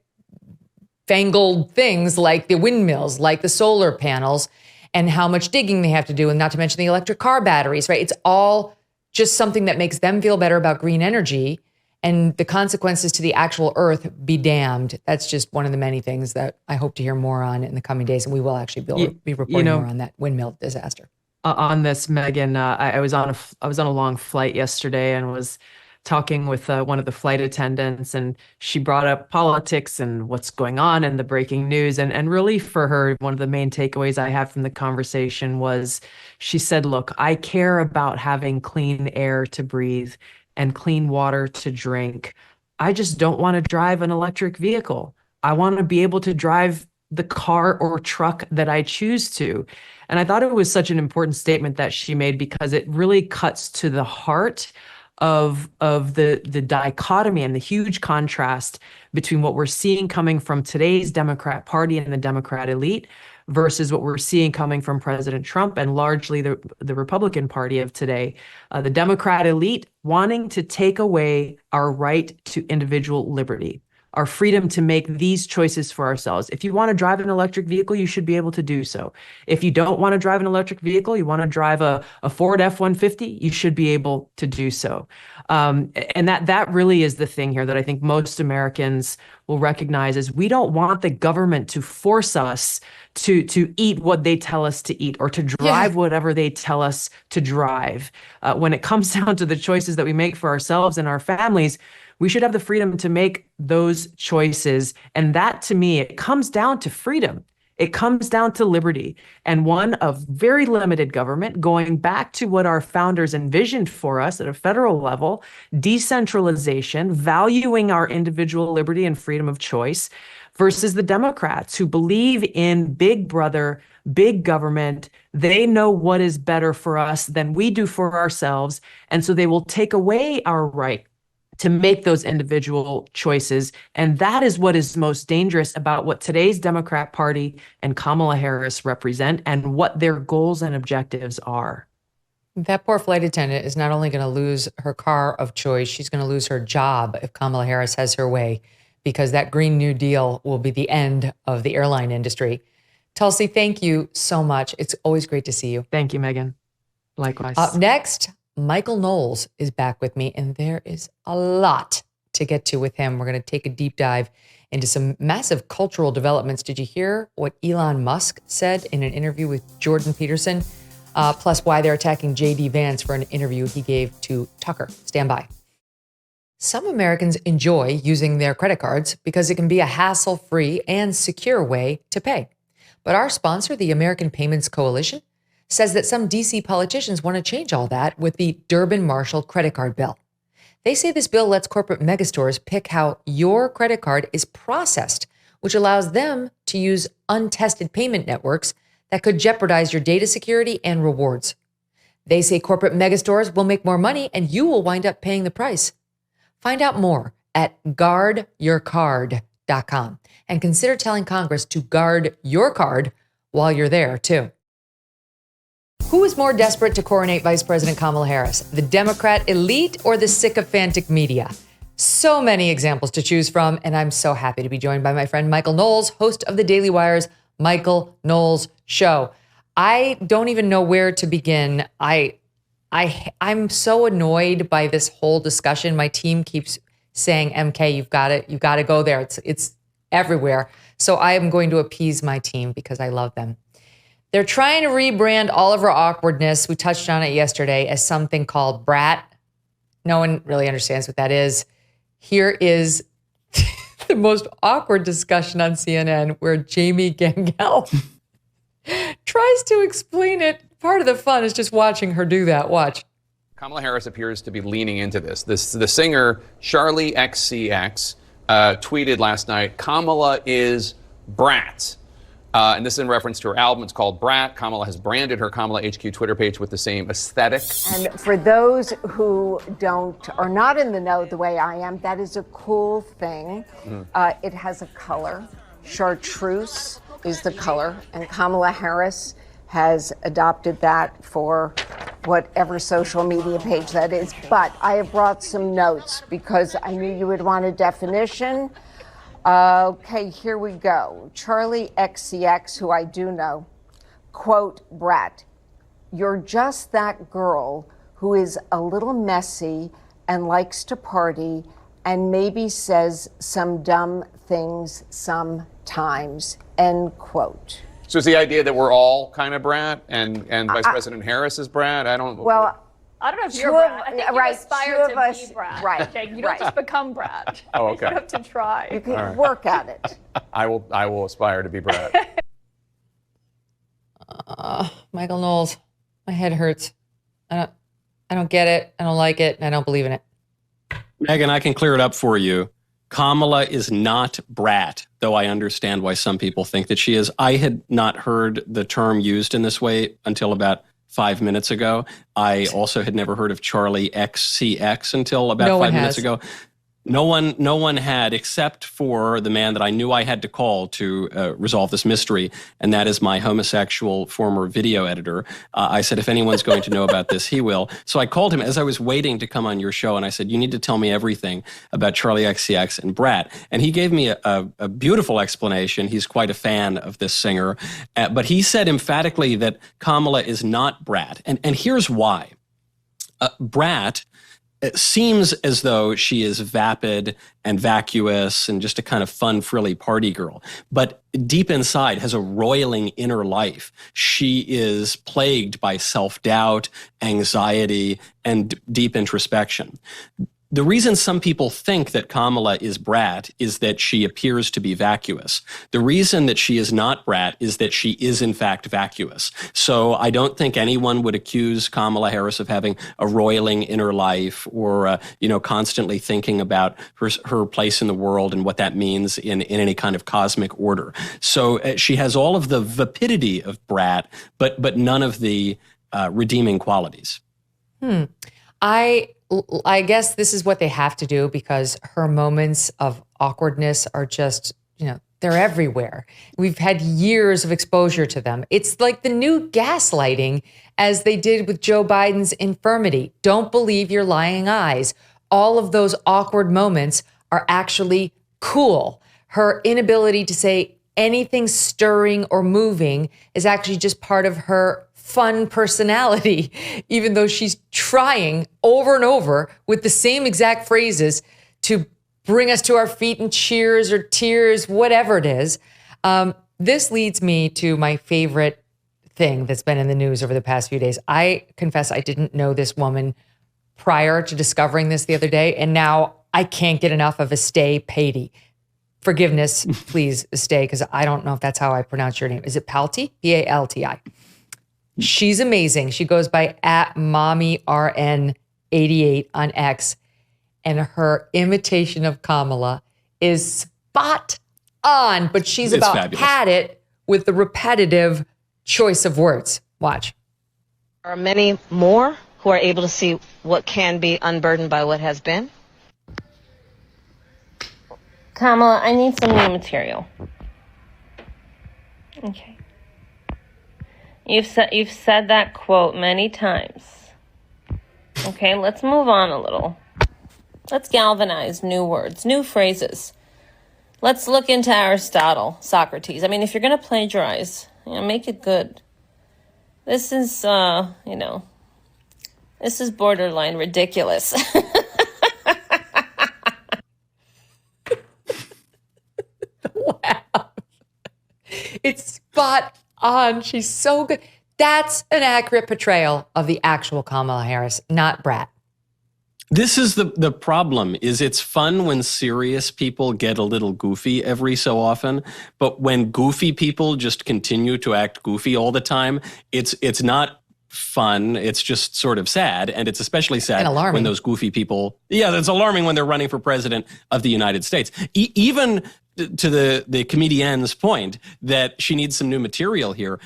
fangled things like the windmills, like the solar panels, and how much digging they have to do, and not to mention the electric car batteries, right? It's all just something that makes them feel better about green energy, and the consequences to the actual earth be damned. That's just one of the many things that I hope to hear more on in the coming days, and we will actually be reporting more on that windmill disaster. On this, Megyn, I was on a long flight yesterday and was talking with one of the flight attendants, and she brought up politics and what's going on and the breaking news. And really for her, one of the main takeaways I have from the conversation was she said, look, I care about having clean air to breathe and clean water to drink. I just don't want to drive an electric vehicle. I want to be able to drive the car or truck that I choose to. And I thought it was such an important statement that she made, because it really cuts to the heart of the dichotomy and the huge contrast between what we're seeing coming from today's Democrat Party and the Democrat elite versus what we're seeing coming from President Trump and largely the Republican Party of today. The Democrat elite wanting to take away our right to individual liberty, our freedom to make these choices for ourselves. If you want to drive an electric vehicle, you should be able to do so. If you don't want to drive an electric vehicle, you want to drive a Ford F-150, you should be able to do so. And that really is the thing here that I think most Americans will recognize is we don't want the government to force us to eat what they tell us to eat or to drive whatever they tell us to drive. When it comes down to the choices that we make for ourselves and our families, we should have the freedom to make those choices. And that, to me, it comes down to freedom. It comes down to liberty, and one of very limited government, going back to what our founders envisioned for us at a federal level, decentralization, valuing our individual liberty and freedom of choice, versus the Democrats who believe in big brother, big government. They know what is better for us than we do for ourselves. And so they will take away our right to make those individual choices. And that is what is most dangerous about what today's Democrat Party and Kamala Harris represent and what their goals and objectives are. That poor flight attendant is not only going to lose her car of choice, she's going to lose her job if Kamala Harris has her way, because that Green New Deal will be the end of the airline industry. Tulsi, thank you so much. It's always great to see you. Thank you, Megyn. Likewise. Up next, Michael Knowles is back with me, and there is a lot to get to with him. We're going to take a deep dive into some massive cultural developments. Did you hear what Elon Musk said in an interview with Jordan Peterson? Plus why they're attacking J.D. Vance for an interview he gave to Tucker. Stand by. Some Americans enjoy using their credit cards because it can be a hassle-free and secure way to pay. But our sponsor, the American Payments Coalition, says that some DC politicians want to change all that with the Durbin-Marshall credit card bill. They say this bill lets corporate megastores pick how your credit card is processed, which allows them to use untested payment networks that could jeopardize your data security and rewards. They say corporate megastores will make more money and you will wind up paying the price. Find out more at guardyourcard.com and consider telling Congress to guard your card while you're there, too. Who is more desperate to coronate Vice President Kamala Harris, the Democrat elite or the sycophantic media? So many examples to choose from, and I'm so happy to be joined by my friend Michael Knowles, host of the Daily Wire's Michael Knowles Show. I don't even know where to begin. I'm so annoyed by this whole discussion. My team keeps saying, MK, you've got to go there. It's everywhere. So I am going to appease my team because I love them. They're trying to rebrand all of our awkwardness, we touched on it yesterday, as something called brat. No one really understands what that is. Here is the most awkward discussion on CNN where Jamie Gangel tries to explain it. Part of the fun is just watching her do that. Watch. Kamala Harris appears to be leaning into this. The singer Charlie XCX tweeted last night, Kamala is brat. And this is in reference to her album. It's called Brat. Kamala has branded her Kamala HQ Twitter page with the same aesthetic. And for those who are not in the know the way I am, that is a cool thing. It has a color. Chartreuse is the color. And Kamala Harris has adopted that for whatever social media page that is. But I have brought some notes because I knew you would want a definition. Okay, here we go. Charlie XCX, who I do know, quote, brat, you're just that girl who is a little messy and likes to party and maybe says some dumb things sometimes, end quote. So is the idea that we're all kind of brat and Vice President Harris is brat? I don't know if you're brat. I think you aspire to be brat. Right. Okay? You don't just become brat. Oh, okay. You have to try. You can work at it. I will aspire to be brat. Michael Knowles, my head hurts. I don't get it. I don't like it. And I don't believe in it. Megyn, I can clear it up for you. Kamala is not brat, though I understand why some people think that she is. I had not heard the term used in this way until about 5 minutes ago. I also had never heard of Charlie XCX until about 5 minutes ago. No one had, except for the man that I knew I had to call to resolve this mystery, and that is my homosexual former video editor. I said, if anyone's going to know about this, he will. So I called him as I was waiting to come on your show, and I said, you need to tell me everything about Charlie XCX and Brat. And he gave me a beautiful explanation. He's quite a fan of this singer. But he said emphatically that Kamala is not Brat. And here's why. Brat, it seems as though she is vapid and vacuous and just a kind of fun, frilly party girl. But deep inside has a roiling inner life. She is plagued by self-doubt, anxiety, and deep introspection. The reason some people think that Kamala is brat is that she appears to be vacuous. The reason that she is not brat is that she is in fact vacuous. So I don't think anyone would accuse Kamala Harris of having a roiling inner life or, constantly thinking about her place in the world and what that means in any kind of cosmic order. So she has all of the vapidity of brat, but none of the redeeming qualities. I guess this is what they have to do because her moments of awkwardness are just, they're everywhere. We've had years of exposure to them. It's like the new gaslighting as they did with Joe Biden's infirmity. Don't believe your lying eyes. All of those awkward moments are actually cool. Her inability to say anything stirring or moving is actually just part of her fun personality, even though she's trying over and over with the same exact phrases to bring us to our feet in cheers or tears, whatever it is. This leads me to my favorite thing that's been in the news over the past few days. I confess I didn't know this woman prior to discovering this the other day, and now I can't get enough of Estee Patey. Forgiveness, please, Estee, because I don't know if that's how I pronounce your name. Is it Palti? Palti. She's amazing. She goes by @MommyRN88 on X. And her imitation of Kamala is spot on, but she's had it with the repetitive choice of words. Watch. There are many more who are able to see what can be unburdened by what has been. Kamala, I need some new material. Okay. You've said that quote many times. Okay, let's move on a little. Let's galvanize new words, new phrases. Let's look into Aristotle, Socrates. I mean, if you're going to plagiarize, make it good. This is, this is borderline ridiculous. Wow. It's spot on. She's so good. That's an accurate portrayal of the actual Kamala Harris, not brat. This is the problem, is it's fun when serious people get a little goofy every so often, but when goofy people just continue to act goofy all the time, it's not fun. It's just sort of sad, and it's especially sad when those goofy people, it's alarming when they're running for president of the United States. Even to the comedian's point that she needs some new material here,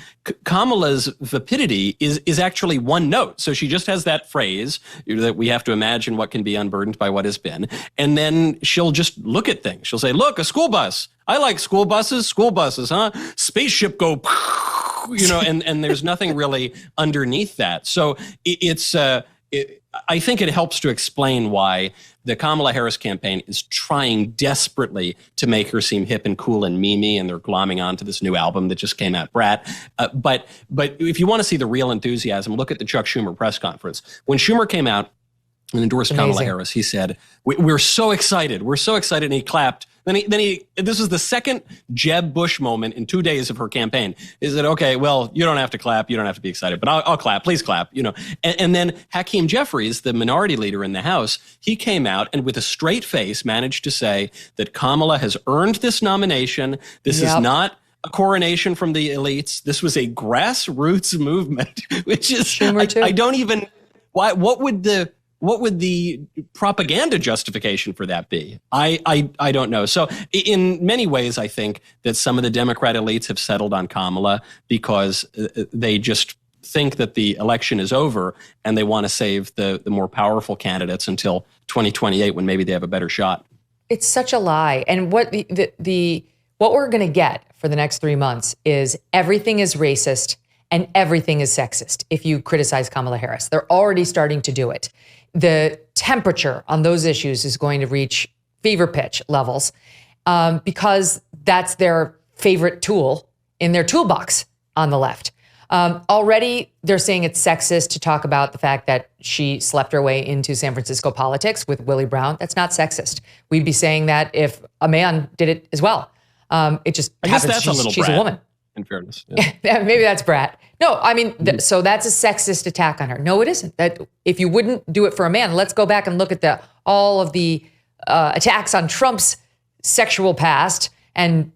Kamala's vapidity is actually one note. So she just has that phrase that we have to imagine what can be unburdened by what has been. And then she'll just look at things. She'll say, look, a school bus. I like school buses, huh? Spaceship go, and there's nothing really underneath that. So I think it helps to explain why the Kamala Harris campaign is trying desperately to make her seem hip and cool and memey, and they're glomming onto this new album that just came out, Brat. But if you want to see the real enthusiasm, look at the Chuck Schumer press conference. When Schumer came out and endorsed Kamala Harris, he said, we're so excited. We're so excited. And he clapped. Then he this is the second Jeb Bush moment in 2 days of her campaign. Is that, okay, well, you don't have to clap. You don't have to be excited, but I'll clap. Please clap. And then Hakeem Jeffries, the minority leader in the House, he came out and with a straight face managed to say that Kamala has earned this nomination. This is not a coronation from the elites. This was a grassroots movement, which is, I don't even, what would the propaganda justification for that be? I don't know. So in many ways, I think that some of the Democrat elites have settled on Kamala because they just think that the election is over and they want to save the more powerful candidates until 2028 when maybe they have a better shot. It's such a lie. And what what we're going to get for the next 3 months is everything is racist and everything is sexist if you criticize Kamala Harris. They're already starting to do it. The temperature on those issues is going to reach fever pitch levels because that's their favorite tool in their toolbox on the left. Already, they're saying it's sexist to talk about the fact that she slept her way into San Francisco politics with Willie Brown. That's not sexist. We'd be saying that if a man did it as well. It just happens she's a woman. In fairness. Yeah. Maybe that's brat. No, I mean, so that's a sexist attack on her. No, it isn't. That if you wouldn't do it for a man, let's go back and look at all of the attacks on Trump's sexual past and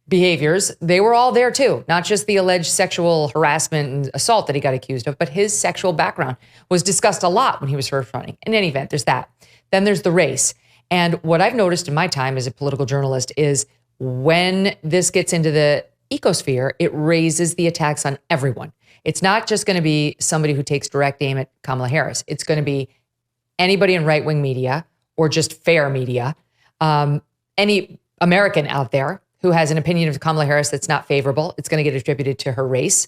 behaviors. They were all there too, not just the alleged sexual harassment and assault that he got accused of, but his sexual background was discussed a lot when he was first running. In any event, there's that. Then there's the race. And what I've noticed in my time as a political journalist is when this gets into the ecosphere, it raises the attacks on everyone. It's not just going to be somebody who takes direct aim at Kamala Harris. It's going to be anybody in right-wing media or just fair media, any American out there who has an opinion of Kamala Harris that's not favorable. It's going to get attributed to her race.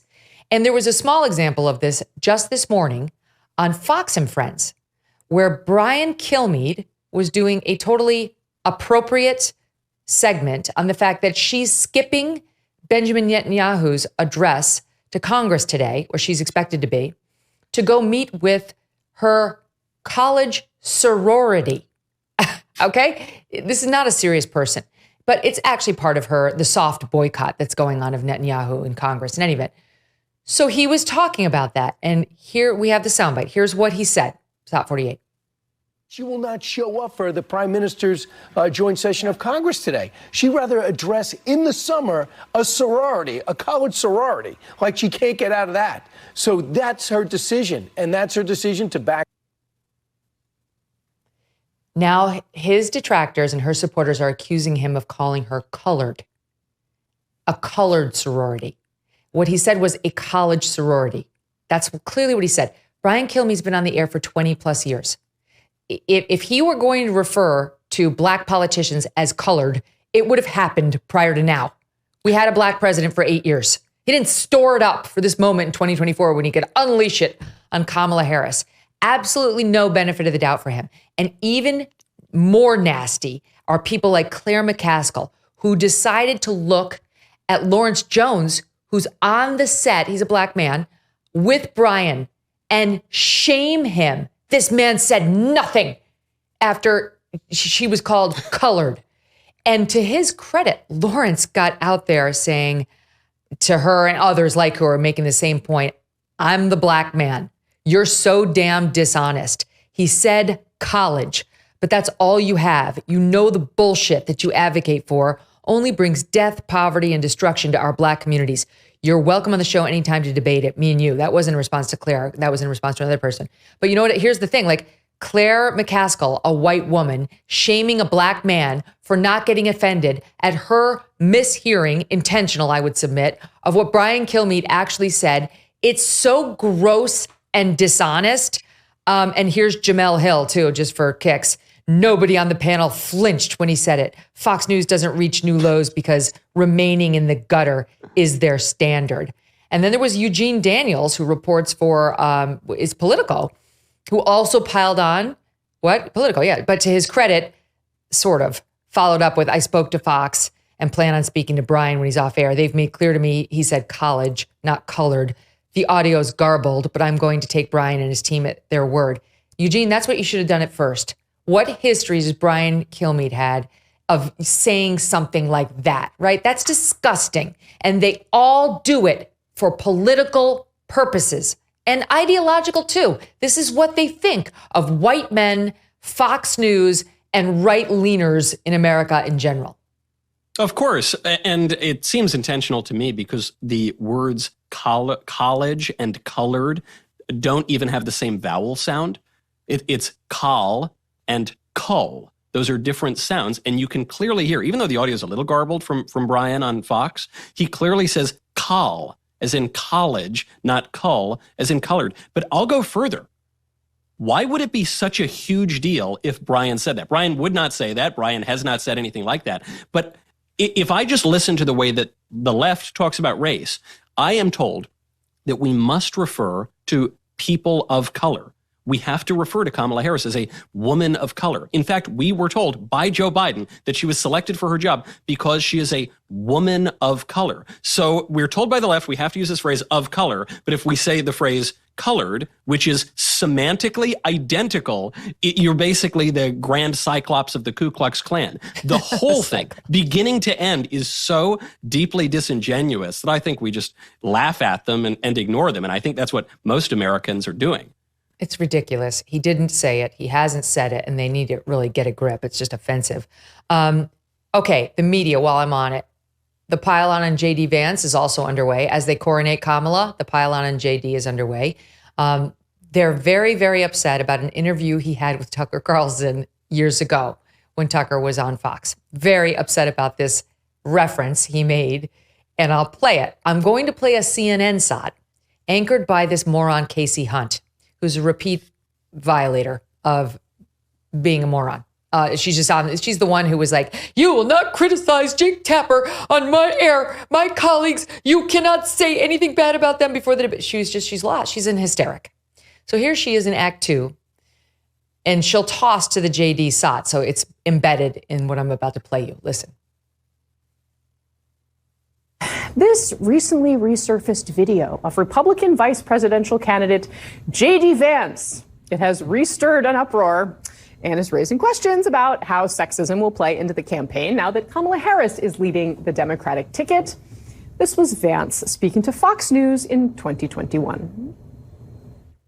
And there was a small example of this just this morning on Fox and Friends, where Brian Kilmeade was doing a totally appropriate segment on the fact that she's skipping Benjamin Netanyahu's address to Congress today, where she's expected to be, to go meet with her college sorority. Okay? This is not a serious person, but it's actually part of the soft boycott that's going on of Netanyahu in Congress in any event. So he was talking about that. And here we have the soundbite. Here's what he said. Top 48. She will not show up for the prime minister's joint session of Congress today. She'd rather address in the summer a sorority, a college sorority, like she can't get out of that. So that's her decision, and that's her decision to back. Now, his detractors and her supporters are accusing him of calling her colored, a colored sorority. What he said was a college sorority. That's clearly what he said. Brian Kilmeade's been on the air for 20 plus years. If he were going to refer to black politicians as colored, it would have happened prior to now. We had a black president for 8 years. He didn't store it up for this moment in 2024 when he could unleash it on Kamala Harris. Absolutely no benefit of the doubt for him. And even more nasty are people like Claire McCaskill, who decided to look at Lawrence Jones, who's on the set, he's a black man, with Brian and shame him. This man said nothing after she was called colored. And to his credit, Lawrence got out there saying to her and others like her making the same point, I'm the black man. You're so damn dishonest. He said college, but that's all you have. You know the bullshit that you advocate for only brings death, poverty, and destruction to our black communities. You're welcome on the show anytime to debate it, me and you. That wasn't in response to Claire. That was in response to another person. But you know what? Here's the thing. Like Claire McCaskill, a white woman, shaming a black man for not getting offended at her mishearing, intentional, I would submit, of what Brian Kilmeade actually said. It's so gross and dishonest. And here's Jamel Hill, too, just for kicks. Nobody on the panel flinched when he said it. Fox News doesn't reach new lows because remaining in the gutter is their standard. And then there was Eugene Daniels, who reports for is Politico, who also piled on, what? Politico, yeah. But to his credit, sort of, followed up with, I spoke to Fox and plan on speaking to Brian when he's off air. They've made clear to me, he said college, not colored. The audio's garbled, but I'm going to take Brian and his team at their word. Eugene, that's what you should have done at first. What histories has Brian Kilmeade had of saying something like that, right? That's disgusting. And they all do it for political purposes and ideological too. This is what they think of white men, Fox News, and right-leaners in America in general. Of course. And it seems intentional to me because the words college and colored don't even have the same vowel sound. It's col and cull. Those are different sounds. And you can clearly hear, even though the audio is a little garbled from Brian on Fox, he clearly says col, as in college, not cull, as in colored. But I'll go further. Why would it be such a huge deal if Brian said that? Brian would not say that. Brian has not said anything like that. But if I just listen to the way that the left talks about race, I am told that we must refer to people of color. We have to refer to Kamala Harris as a woman of color. In fact, we were told by Joe Biden that she was selected for her job because she is a woman of color. So we're told by the left we have to use this phrase of color, but if we say the phrase colored, which is semantically identical, you're basically the grand cyclops of the Ku Klux Klan. The whole thing, beginning to end, is so deeply disingenuous that I think we just laugh at them and ignore them. And I think that's what most Americans are doing. It's ridiculous. He didn't say it. He hasn't said it, and they need to really get a grip. It's just offensive. Okay, the media, while I'm on it. The pile-on J.D. Vance is also underway. As they coronate Kamala, the pile-on J.D. is underway. They're very, very upset about an interview he had with Tucker Carlson years ago when Tucker was on Fox. Very upset about this reference he made, and I'll play it. I'm going to play a CNN SOT anchored by this moron Casey Hunt, who's a repeat violator of being a moron. She's the one who was like, you will not criticize Jake Tapper on my air. My colleagues, you cannot say anything bad about them before the debate. She's lost. She's in hysteric. So here she is in Act 2, and she'll toss to the JD SOT. So it's embedded in what I'm about to play you. Listen. This recently resurfaced video of Republican vice presidential candidate J.D. Vance. It has restirred an uproar and is raising questions about how sexism will play into the campaign now that Kamala Harris is leading the Democratic ticket. This was Vance speaking to Fox News in 2021.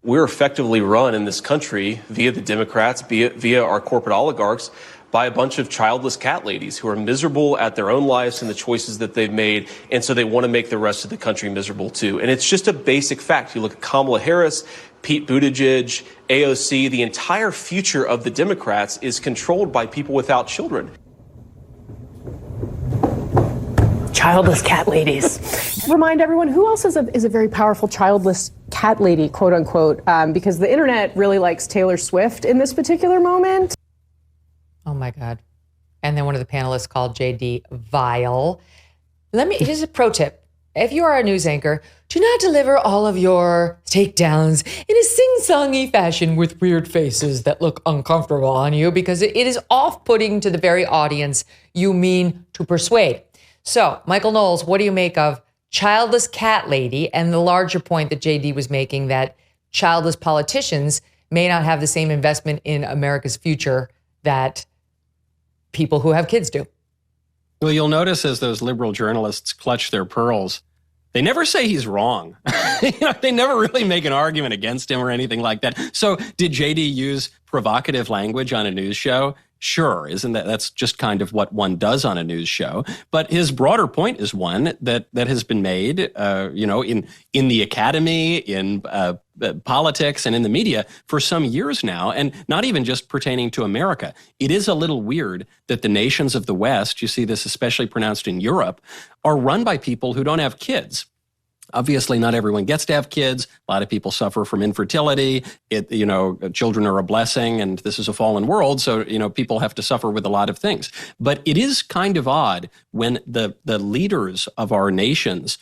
We're effectively run in this country via the Democrats, via our corporate oligarchs, by a bunch of childless cat ladies who are miserable at their own lives and the choices that they've made, and so they want to make the rest of the country miserable too. And it's just a basic fact. You look at Kamala Harris, Pete Buttigieg, AOC, the entire future of the Democrats is controlled by people without children. Childless cat ladies. Remind everyone, who else is a very powerful childless cat lady, quote unquote, because the internet really likes Taylor Swift in this particular moment. Oh my God. And then one of the panelists called JD vile. Here's a pro tip. If you are a news anchor, do not deliver all of your takedowns in a sing-songy fashion with weird faces that look uncomfortable on you, because it is off-putting to the very audience you mean to persuade. So, Michael Knowles, what do you make of childless cat lady, and the larger point that JD was making that childless politicians may not have the same investment in America's future that people who have kids do. Well, you'll notice as those liberal journalists clutch their pearls, they never say he's wrong. They never really make an argument against him or anything like that. So did JD use provocative language on a news show? Sure, isn't that's just kind of what one does on a news show. But his broader point is one that has been made, in the academy, in politics, and in the media for some years now, and not even just pertaining to America. It is a little weird that the nations of the West, you see this especially pronounced in Europe, are run by people who don't have kids. Obviously, not everyone gets to have kids. A lot of people suffer from infertility. Children are a blessing, and this is a fallen world. So, people have to suffer with a lot of things. But it is kind of odd when the leaders of our nations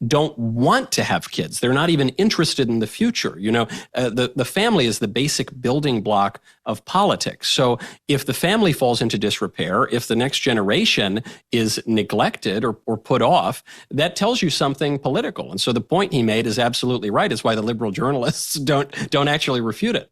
don't want to have kids. They're not even interested in the future. The family is the basic building block of politics. So if the family falls into disrepair, if the next generation is neglected or put off, that tells you something political. And so the point he made is absolutely right. It's why the liberal journalists don't actually refute it.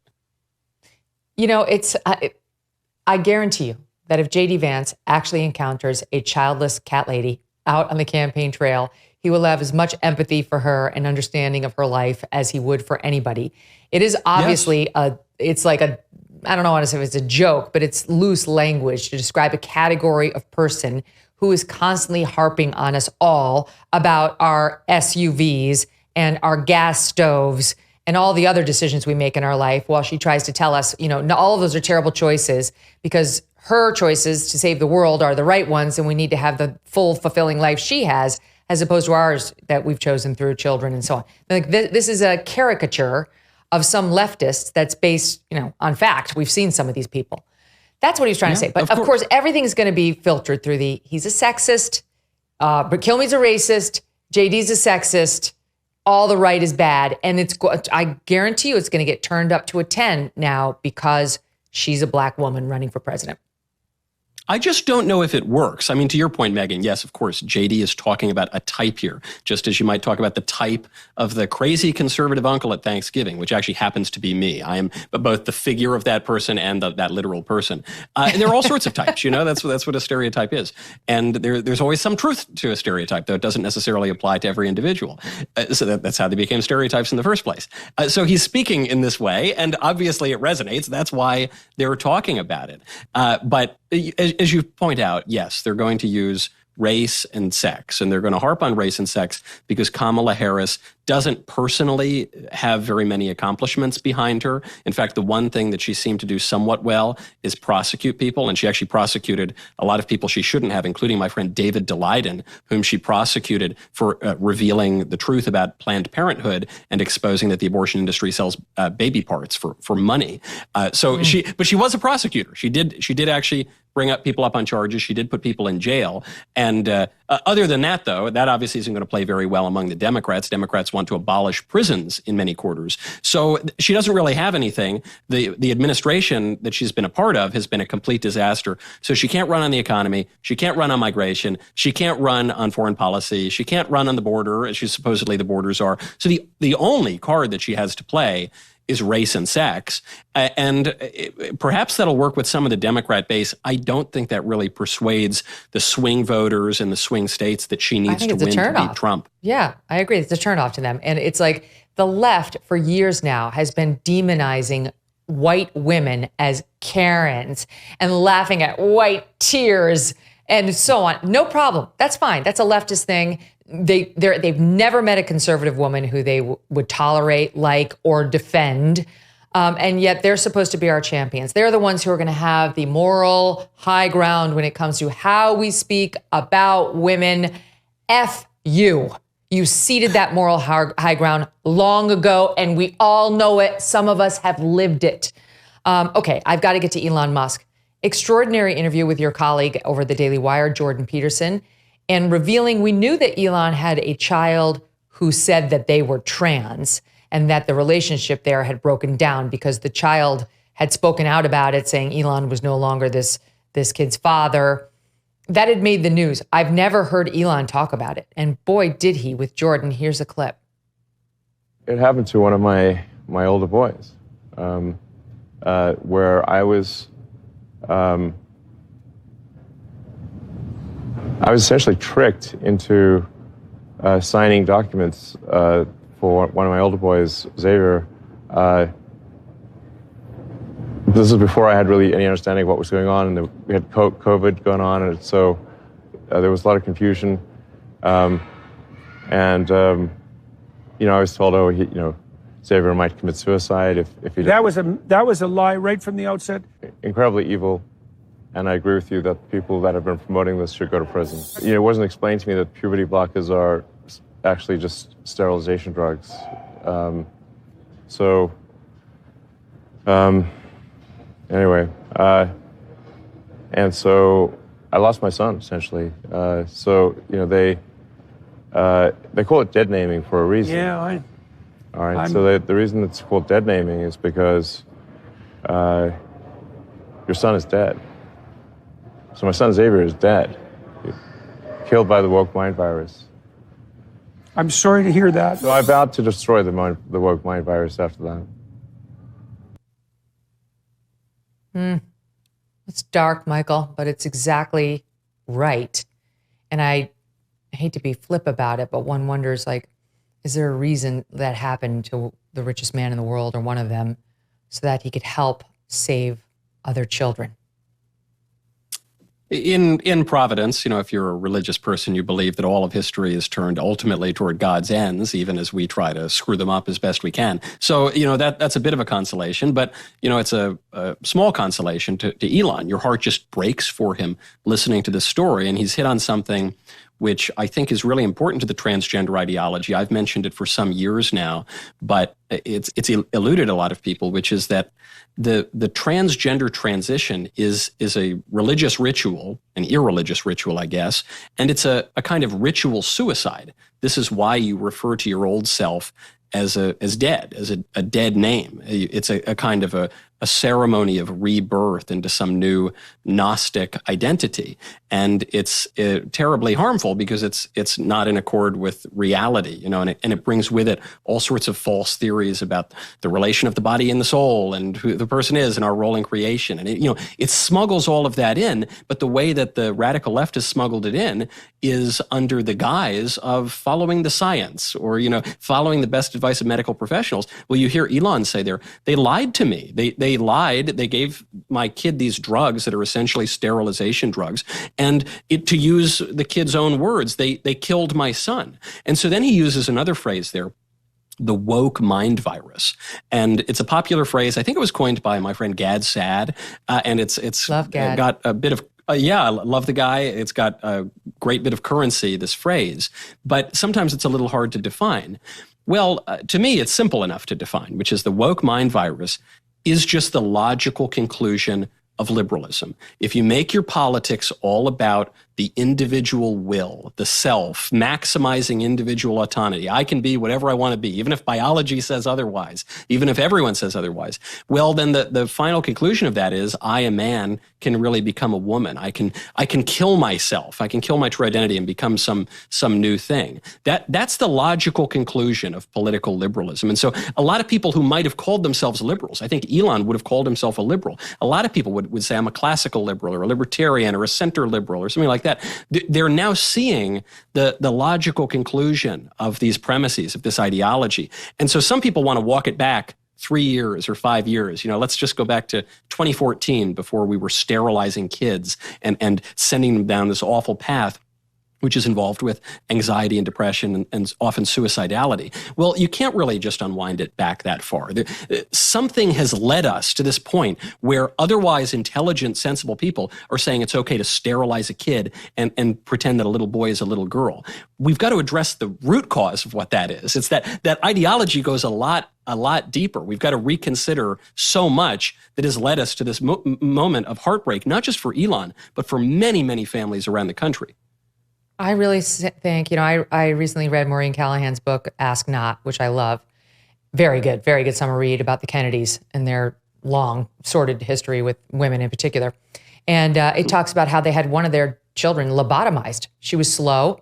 I guarantee you that if JD Vance actually encounters a childless cat lady out on the campaign trail, he will have as much empathy for her and understanding of her life as he would for anybody. It is obviously I don't know how to say if it's a joke, but it's loose language to describe a category of person who is constantly harping on us all about our SUVs and our gas stoves and all the other decisions we make in our life, while she tries to tell us, all of those are terrible choices because her choices to save the world are the right ones, and we need to have the full, fulfilling life she has, as opposed to ours that we've chosen through children and so on. This is a caricature of some leftists that's based, on fact. We've seen some of these people. That's what he's trying to say. But of course, everything's going to be filtered through he's a sexist, but Kilmeade's a racist, JD's a sexist, all the right is bad. And I guarantee you it's going to get turned up to a 10 now because she's a black woman running for president. I just don't know if it works. I mean, to your point, Megyn, yes, of course, JD is talking about a type here, just as you might talk about the type of the crazy conservative uncle at Thanksgiving, which actually happens to be me. I am both the figure of that person and that literal person. And there are all sorts of types, that's what a stereotype is. And there's always some truth to a stereotype, though it doesn't necessarily apply to every individual. So that's how they became stereotypes in the first place. So he's speaking in this way, and obviously it resonates. That's why they're talking about it. But as you point out, yes, they're going to use race and sex, and they're going to harp on race and sex because Kamala Harris doesn't personally have very many accomplishments behind her. In fact, the one thing that she seemed to do somewhat well is prosecute people, and she actually prosecuted a lot of people she shouldn't have, including my friend David Daleiden, whom she prosecuted for revealing the truth about Planned Parenthood and exposing that the abortion industry sells baby parts for money. But she was a prosecutor. She did actually bring people up on charges. She did put people in jail. And other than that, though, that obviously isn't going to play very well among the Democrats. Democrats want to abolish prisons in many quarters. So she doesn't really have anything. The administration that she's been a part of has been a complete disaster. So she can't run on the economy. She can't run on migration. She can't run on foreign policy. She can't run on the border, as supposedly the borders are. So the only card that she has to play is race and sex. And perhaps that'll work with some of the Democrat base. I don't think that really persuades the swing voters in the swing states that she needs to win to beat Trump. Yeah, I agree. It's a turnoff to them. And it's like the left for years now has been demonizing white women as Karens and laughing at white tears and so on. No problem. That's fine. That's a leftist thing. They've never met a conservative woman who they would tolerate, like, or defend. And yet they're supposed to be our champions. They're the ones who are going to have the moral high ground when it comes to how we speak about women. F you. You ceded that moral high ground long ago, and we all know it. Some of us have lived it. Okay, I've got to get to Elon Musk. Extraordinary interview with your colleague over the Daily Wire, Jordan Peterson, and revealing we knew that Elon had a child who said that they were trans and that the relationship there had broken down because the child had spoken out about it, saying Elon was no longer this kid's father. That had made the news. I've never heard Elon talk about it. And boy, did he with Jordan. Here's a clip. It happened to one of my older boys, where I was essentially tricked into signing documents for one of my older boys, Xavier. This was before I had really any understanding of what was going on, and we had COVID going on, and so there was a lot of confusion. I was told, Xavier might commit suicide if he did. That was a lie right from the outset. Incredibly evil, and I agree with you that people that have been promoting this should go to prison. It wasn't explained to me that puberty blockers are actually just sterilization drugs. Anyway, and so I lost my son essentially. They call it dead naming for a reason. Yeah, all right. So the reason it's called dead naming is because your son is dead. So my son Xavier is dead, killed by the woke mind virus. I'm sorry to hear that. So I vowed to destroy the woke mind virus after that. It's dark, Michael, but it's exactly right. And I hate to be flip about it, but one wonders, is there a reason that happened to the richest man in the world, or one of them, so that he could help save other children? In Providence, if you're a religious person, you believe that all of history is turned ultimately toward God's ends, even as we try to screw them up as best we can. So, that's a bit of a consolation, but, it's a small consolation to Elon. Your heart just breaks for him listening to this story, and he's hit on something which I think is really important to the transgender ideology. I've mentioned it for some years now, but it's eluded a lot of people, which is that the transgender transition is a religious ritual, an irreligious ritual, I guess, and it's a kind of ritual suicide. This is why you refer to your old self as dead, as a dead name. It's a kind of a ceremony of rebirth into some new Gnostic identity. And it's terribly harmful because it's not in accord with reality, and it brings with it all sorts of false theories about the relation of the body and the soul and who the person is and our role in creation. And it smuggles all of that in, but the way that the radical left has smuggled it in is under the guise of following the science or, following the best advice of medical professionals. Well, you hear Elon say there, they lied to me. They lied. They gave my kid these drugs that are essentially sterilization drugs. And to use the kid's own words, they killed my son. And so then he uses another phrase there, the woke mind virus. And it's a popular phrase. I think it was coined by my friend Gad Saad. And it's Love Gad. Got a bit of I love the guy. It's got a great bit of currency, this phrase. But sometimes it's a little hard to define. Well, to me, it's simple enough to define, which is the woke mind virus is just the logical conclusion of liberalism. If you make your politics all about the individual will, the self, maximizing individual autonomy, I can be whatever I want to be, even if biology says otherwise, even if everyone says otherwise, well, then the final conclusion of that is I, a man, can really become a woman. I can kill myself. I can kill my true identity and become some new thing. That's the logical conclusion of political liberalism. And so a lot of people who might have called themselves liberals, I think Elon would have called himself a liberal. A lot of people would say I'm a classical liberal or a libertarian or a center liberal or something like that. They're now seeing the logical conclusion of these premises, of this ideology. And so some people want to walk it back 3 years or 5 years. Let's just go back to 2014 before we were sterilizing kids and sending them down this awful path, which is involved with anxiety and depression and often suicidality. Well, you can't really just unwind it back that far. Something has led us to this point where otherwise intelligent, sensible people are saying it's okay to sterilize a kid and pretend that a little boy is a little girl. We've got to address the root cause of what that is. It's that ideology goes a lot deeper. We've got to reconsider so much that has led us to this moment of heartbreak, not just for Elon, but for many, many families around the country. I really think, I recently read Maureen Callahan's book, Ask Not, which I love. Very good summer read about the Kennedys and their long, sordid history with women in particular. And it talks about how they had one of their children lobotomized. She was slow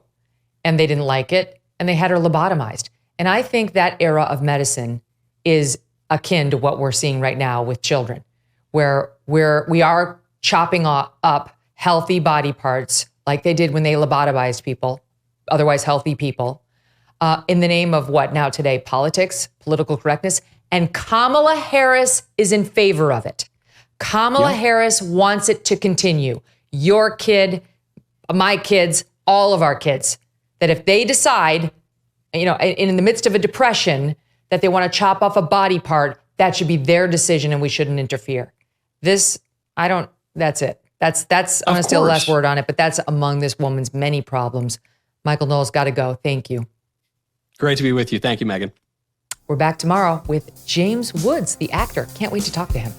and they didn't like it and they had her lobotomized. And I think that era of medicine is akin to what we're seeing right now with children, where we are chopping up healthy body parts like they did when they lobotomized people, otherwise healthy people, in the name of what now today? Politics, political correctness. And Kamala Harris is in favor of it. Kamala Harris wants it to continue. Your kid, my kids, all of our kids, that if they decide, in the midst of a depression, that they want to chop off a body part, that should be their decision and we shouldn't interfere. That's it. That's I'm going to steal the last word on it, but that's among this woman's many problems. Michael Knowles, got to go. Thank you. Great to be with you. Thank you, Megyn. We're back tomorrow with James Woods, the actor. Can't wait to talk to him.